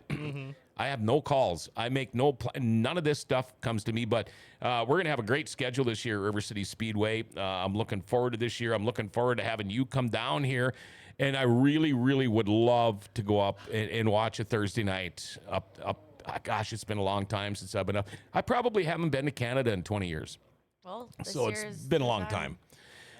have no calls. I make none of this stuff comes to me, but we're going to have a great schedule this year at River City Speedway. I'm looking forward to this year. I'm looking forward to having you come down here, and I really, really would love to go up and watch a Thursday night up. Gosh, it's been a long time since I've been up. I probably haven't been to Canada in 20 years. Well, So it's been a long time.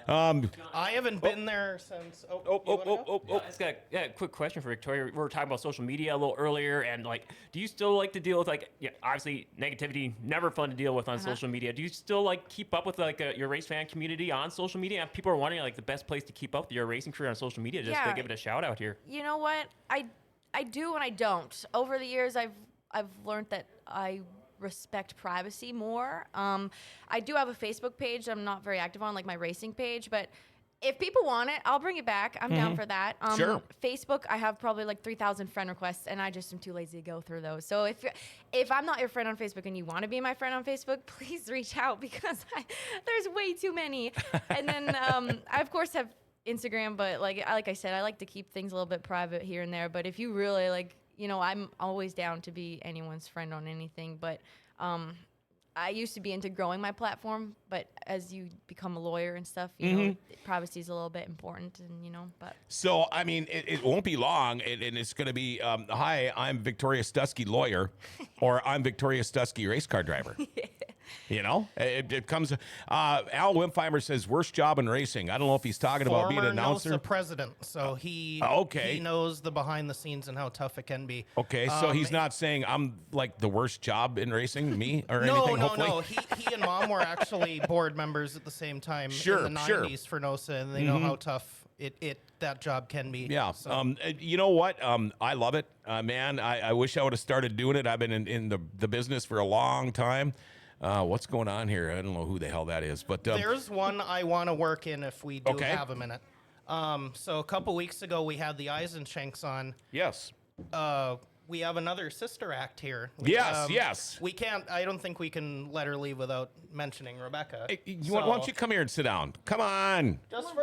I haven't been there since. I just got a quick question for Victoria. We were talking about social media a little earlier, and do you still like to deal with obviously negativity, never fun to deal with on social media. Do you still keep up with your race fan community on social media? And people are wondering the best place to keep up with your racing career on social media. Just to give it a shout out here. You know what? I do and I don't. Over the years, I've learned that I respect privacy more. I do have a Facebook page I'm not very active on, like my racing page, but if people want it, I'll bring it back. I'm down for that. Sure. Facebook, I have probably 3,000 friend requests, and I just am too lazy to go through those. So if I'm not your friend on Facebook and you want to be my friend on Facebook, please reach out because there's way too many. And then I of course have Instagram, but like I said, I like to keep things a little bit private here and there. But if you really I'm always down to be anyone's friend on anything. But I used to be into growing my platform, but as you become a lawyer and stuff, you know, privacy is a little bit important, and but. So, I mean, it won't be long, and it's going to be, hi, I'm Victoria Stutsky, lawyer, or I'm Victoria Stutsky, race car driver. It comes. Al Wimpheimer says, worst job in racing. I don't know if he's talking about being an announcer. Former president, so he knows the behind the scenes and how tough it can be. Okay, so he's not saying I'm like the worst job in racing, me, or No, anything, hopefully? no. He and Mom were actually board members at the same time in the 90s for NOSA, and they know how tough that job can be. Yeah. So. You know what? I love it, man. I wish I would have started doing it. I've been in the business for a long time. What's going on here? I don't know who the hell that is, but there's one I want to work in if we do have a minute. So a couple weeks ago we had the Eisenshanks on. Yes. We have another sister act here. Yes. We can't. I don't think we can let her leave without mentioning Rebecca. Hey, why don't you come here and sit down? Come on. Just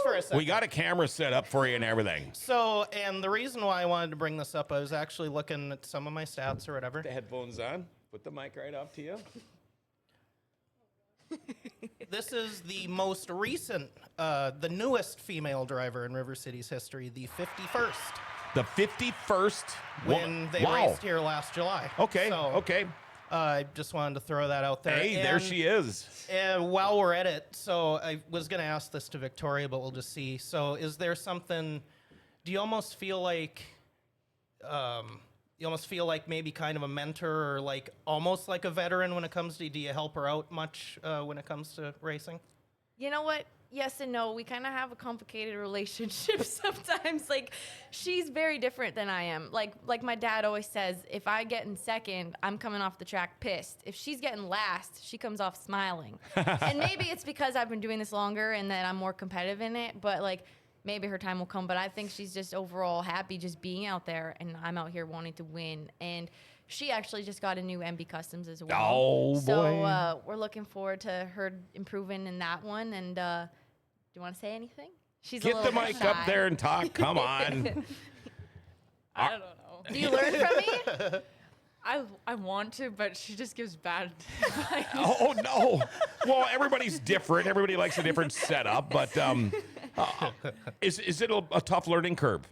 for a second. We got a camera set up for you and everything. So, and the reason why I wanted to bring this up, I was actually looking at some of my stats or whatever. The headphones on. Put the mic right up to you. This is the most recent, the newest female driver in River City's history, the 51st. The 51st when they raced here last July. Okay, So, okay. I just wanted to throw that out there. Hey, there she is. And while we're at it, so I was going to ask this to Victoria, but we'll just see. So is there something, do you almost feel like, maybe kind of a mentor or like almost like a veteran when it comes to, do you help her out much when it comes to racing? You know what? Yes and no. We kind of have a complicated relationship sometimes. Like, she's very different than I am. Like my dad always says, if I get in second, I'm coming off the track pissed. If she's getting last, she comes off smiling. And maybe it's because I've been doing this longer and that I'm more competitive in it. But like, maybe her time will come. But I think she's just overall happy just being out there, and I'm out here wanting to win. And she actually just got a new MB Customs as well. Oh, boy. So we're looking forward to her improving in that one. And do you want to say anything? She's Get a the little mic bit up shy. there and talk. Come on. I don't know. Do you learn from me? I want to, but she just gives bad advice. Oh, no. Well, everybody's different. Everybody likes a different setup. But is it a tough learning curve?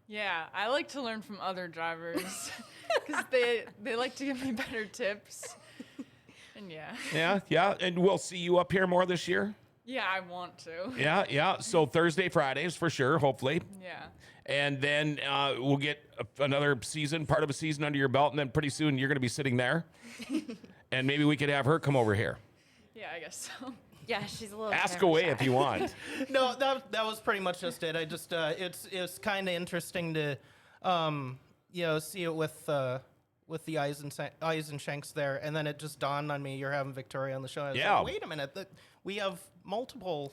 Yeah, I like to learn from other drivers because they like to give me better tips. And yeah. Yeah. And we'll see you up here more this year? Yeah, I want to. Yeah. So Thursday, Fridays for sure, hopefully. Yeah. And then we'll get another season, part of a season under your belt, and then pretty soon you're going to be sitting there. And maybe we could have her come over here. Yeah, I guess so. Yeah, she's a little. Ask camera away shy. if you want. No, that was pretty much just it. I just it's kind of interesting to see it with the Eisenshanks there, and then it just dawned on me you're having Victoria on the show. I was Yeah. like, wait a minute, we have multiple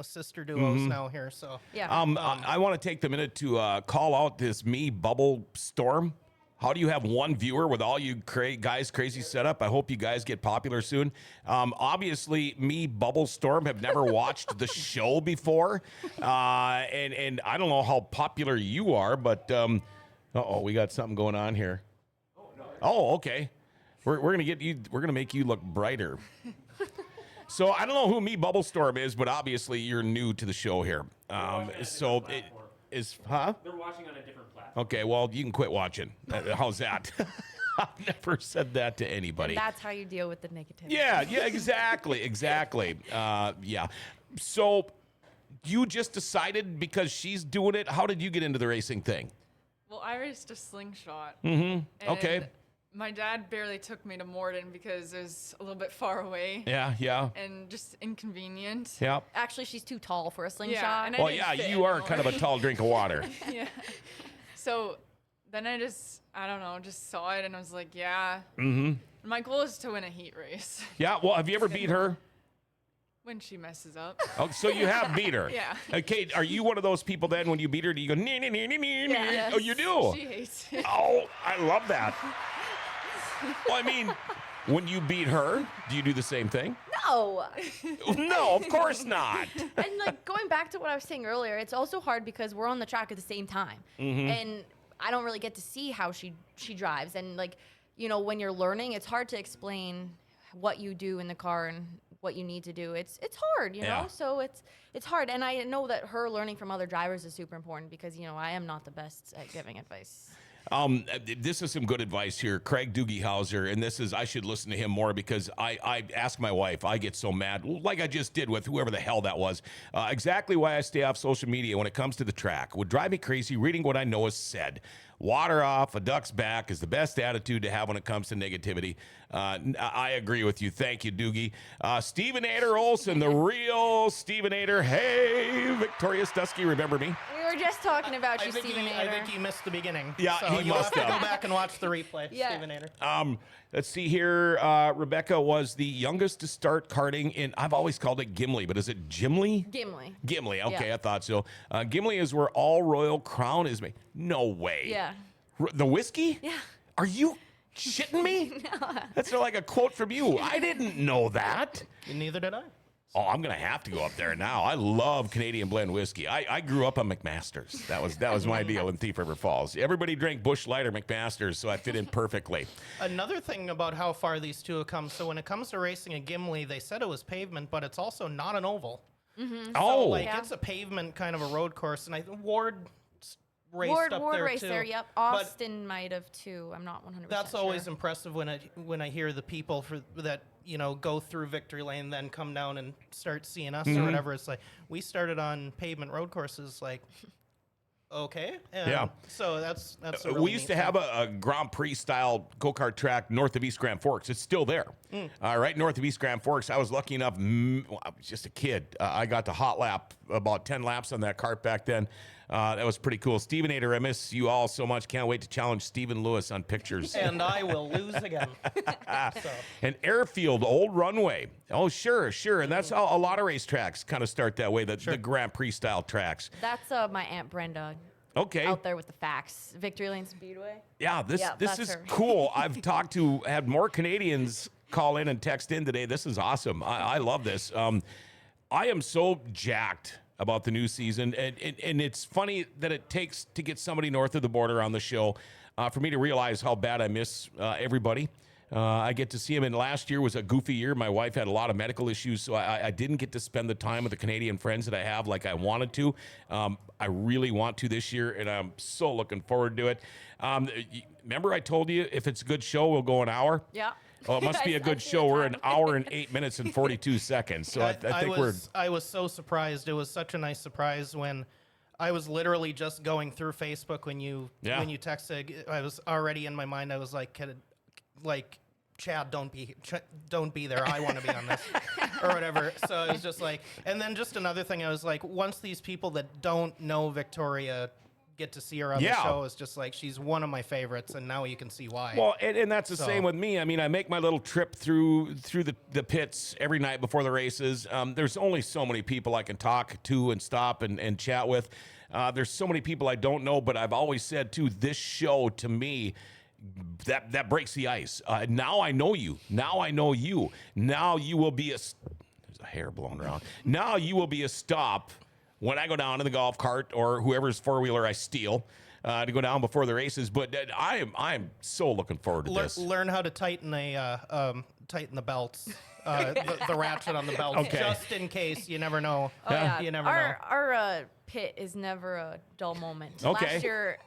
sister duos now here. So Yeah. I want to take the minute to call out this Me Bubble Storm. How do you have one viewer with all you guys crazy setup? I hope you guys get popular soon. Obviously, Me Bubble Storm have never watched the show before, and I don't know how popular you are, but we got something going on here. Oh, okay. We're gonna get you. We're gonna make you look brighter. So I don't know who Me Bubble Storm is, but obviously you're new to the show here. So it is, huh? They're watching on a different platform. Okay, well, you can quit watching. How's that? I've never said that to anybody. And that's how you deal with the negativity. Yeah, exactly. Yeah. So you just decided because she's doing it. How did you get into the racing thing? Well, I raced a slingshot. Mm-hmm. Okay. And my dad barely took me to Morden because it was a little bit far away Yeah. and just inconvenient. Yeah. Actually, she's too tall for a slingshot. Yeah, and I Well, didn't yeah, fit you are anymore. kind of a tall drink of water. Yeah. So then I don't know, just saw it and I was like, yeah. Mm-hmm. My goal is to win a heat race Yeah, well, have you ever beat her? when she messes up. Oh, so you have beat her. Yeah. Okay, are you one of those people then when you beat her, do you go, nee, nee, nee, nee, nee, nee? Yes. Oh, you do? She hates it. Oh, I love that. Well, I mean, when you beat her, do you do the same thing? No. No, of course not. And like going back to what I was saying earlier, it's also hard because we're on the track at the same time, Mm-hmm. and I don't really get to see how she drives, and like when you're learning, it's hard to explain what you do in the car and what you need to do. It's hard, Yeah. so it's hard. And I know that her learning from other drivers is super important because, I am not the best at giving advice. This is some good advice here. Craig Doogie-Howser, and I should listen to him more because I ask my wife, I get so mad, like I just did with whoever the hell that was. Exactly why I stay off social media when it comes to the track. Would drive me crazy reading what I know is said. Water off, a duck's back is the best attitude to have when it comes to negativity. I agree with you. Thank you, Doogie. Steven Ader Olson, the real Steven Ader. Hey, Victoria Stutsky, remember me? We were just talking about you, Stephen I Ader. think he missed the beginning. Yeah, so he you'll must have to have. go back and watch the replay, Yeah. Stephen Ader. Let's see here. Rebecca was the youngest to start karting in, I've always called it Gimli, but is it Gimli? Gimli. Gimli, okay, Yeah. I thought so. Gimli is where All Royal Crown is made. No way. Yeah. The whiskey? Yeah. Are you shitting me? No. That's like a quote from you. I didn't know that. Neither did I. Oh, I'm gonna have to go up there now. I love Canadian blend whiskey. I grew up on McMaster's. That was my deal in Thief River Falls. Everybody drank Busch Light or McMaster's, so I fit in perfectly. Another thing about how far these two have come. So when it comes to racing a Gimli, they said it was pavement, but it's also not an oval. Oh, Yeah. It's a pavement kind of a road course, and I Ward raced up Ward there raced too. there, yep. But Austin might have too. I'm not 100% that's sure. always impressive when I hear the people that go through victory lane, then come down and start seeing us or whatever. It's like we started on pavement road courses, like. Okay. Yeah. So that's a really we used neat to have a Grand Prix style go-kart track north of East Grand Forks. It's still there. Right north of East Grand Forks. I was lucky enough, I was just a kid. I got to hot lap about 10 laps on that kart back then. That was pretty cool. Steven Ader, I miss you all so much. Can't wait to challenge Stephen Lewis on pictures. And I will lose again. So. An airfield, old runway. Oh, sure. And that's how a lot of racetracks kind of start that way, the Grand Prix style tracks. That's my Aunt Brenda Okay. out there with the facts. Victory Lane Speedway. Yeah, this that's is her. cool. I've had more Canadians call in and text in today. This is awesome. I love this. I am so jacked about the new season, and it's funny that it takes to get somebody north of the border on the show for me to realize how bad I miss everybody. I get to see him, and last year was a goofy year. My wife had a lot of medical issues, so I didn't get to spend the time with the Canadian friends that I have like I wanted to. I really want to this year, and I'm so looking forward to it. Remember I told you if it's a good show, we'll go an hour? Yeah. Well, it must be a I good see show. the We're an time. hour and 8 minutes and 42 seconds. So I think I was so surprised. It was such a nice surprise when I was literally just going through Facebook when you texted. I was already in my mind. I was like, Chad, don't be there. I want to be on this or whatever. So I was just like, and then just another thing. I was like, once these people that don't know Victoria get to see her on the show, it's just like she's one of my favorites, and now you can see why. Well, and that's the same with me. I mean, I make my little trip through the pits every night before the races. There's only so many people I can talk to and stop and chat with. There's so many people I don't know, but I've always said too, this show to me, that breaks the ice. Now I know you. Now I know you. Now you will be there's a hair blown around. Now you will be a stop when I go down in the golf cart or whoever's four-wheeler I steal to go down before the races. But I am so looking forward to this. Learn how to tighten the belts, the ratchet on the belt, Okay. just in case. You never know. Oh, yeah. You never know. Our pit is never a dull moment. Okay. Last year,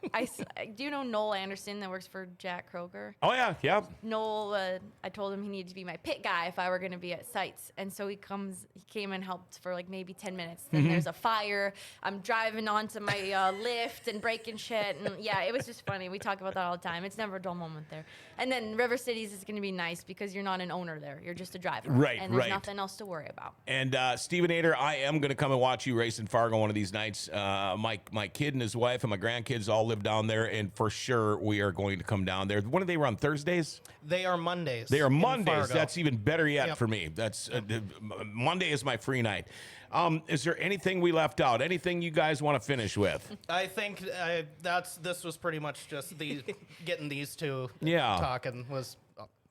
do you know Noel Anderson that works for Jack Kroger? Oh, yeah. Noel, I told him he needed to be my pit guy if I were going to be at sites. And so he came and helped for like maybe 10 minutes. Then there's a fire. I'm driving onto my lift and breaking shit. And yeah, it was just funny. We talk about that all the time. It's never a dull moment there. And then River Cities is going to be nice because you're not an owner there. You're just a driver. Right, And there's right. nothing else to worry about. And Steven Ader, I am going to come and watch you race in Fargo one of these nights. My kid and his wife and my grandkids all live down there, and for sure we are going to come down there. When do they run? Thursdays? They are Mondays. They are in Mondays. Fargo. That's even better yet Yep. for me. That's Monday is my free night. Is there anything we left out? Anything you guys want to finish with? I think this was pretty much just getting these two Yeah. talking was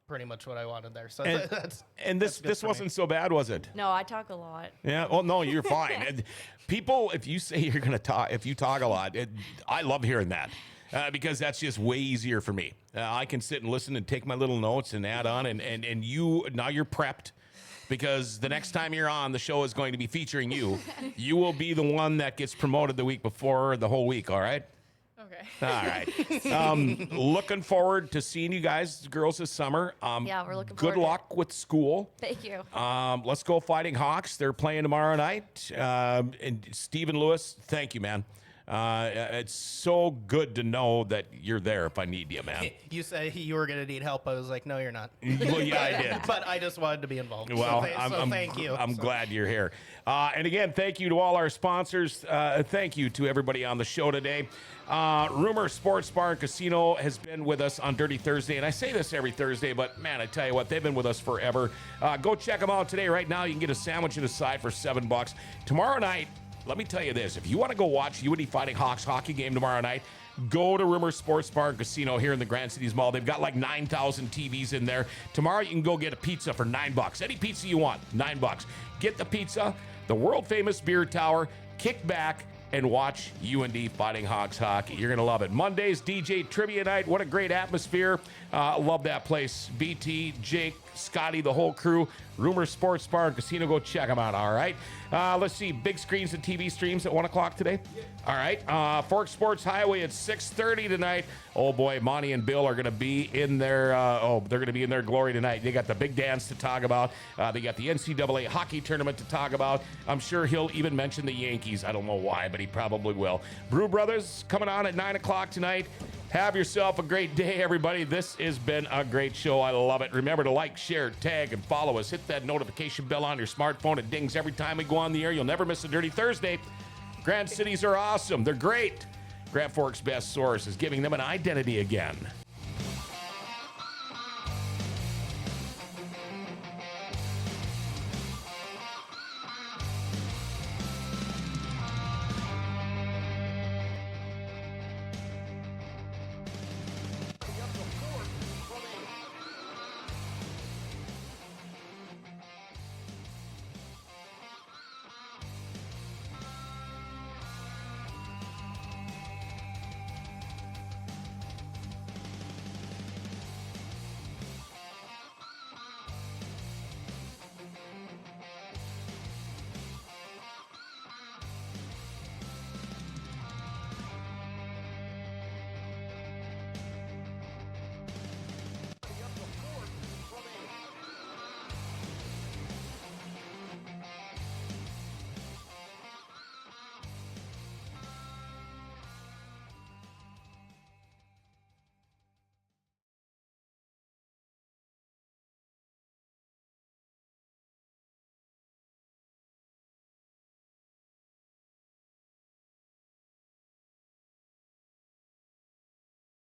pretty much what I wanted there. So And, that's and this good for me. wasn't so bad, was it? No, I talk a lot. Yeah. Well, no, you're fine. And people, if you say you're going to talk, if you talk a lot, I love hearing that. because that's just way easier for me. I can sit and listen and take my little notes and add on, and now you're prepped. Because the next time you're on, the show is going to be featuring you. You will be the one that gets promoted the week before the whole week, all right? Okay. All right. Looking forward to seeing you guys, girls, this summer. Yeah, we're looking Good forward to luck with school. Thank you. Let's go Fighting Hawks. They're playing tomorrow night. And Stephen Lewis, thank you, man. It's so good to know that you're there if I need you, man. You said you were going to need help. I was like, no, you're not. Well, yeah, I did. But I just wanted to be involved. Well, So thank you. I'm So- glad you're here. And again, thank you to all our sponsors. Thank you to everybody on the show today. Rumor Sports Bar and Casino has been with us on Dirty Thursday. And I say this every Thursday, but man, I tell you what, they've been with us forever. Go check them out today. Right now, you can get a sandwich and a side for $7. Tomorrow night, let me tell you this. If you want to go watch UND Fighting Hawks hockey game tomorrow night, go to Rumor Sports Bar and Casino here in the Grand Cities Mall. They've got like 9,000 TVs in there. Tomorrow you can go get a pizza for $9. Any pizza you want, $9. Get the pizza, the world famous beer tower, kick back, and watch UND Fighting Hawks hockey. You're going to love it. Mondays, DJ Trivia Night. What a great atmosphere. Love that place. BT, Jake, Scotty, the whole crew. Rumor Sports Bar and Casino. Go check them out, all right? Let's see. Big screens and TV streams at 1 o'clock today. All right. Fork Sports Highway at 6:30 tonight. Oh, boy. Monty and Bill are going to be in their, they're going to be in their glory tonight. They got the big dance to talk about. They got the NCAA hockey tournament to talk about. I'm sure he'll even mention the Yankees. I don't know why, but he probably will. Brew Brothers coming on at 9 o'clock tonight. Have yourself a great day, everybody. This has been a great show. I love it. Remember to like, share, tag, and follow us. Hit that notification bell on your smartphone. It dings every time we go on the air. You'll never miss a Dirty Thursday. Grand Cities are awesome. They're great. Grand Forks' best source is giving them an identity again.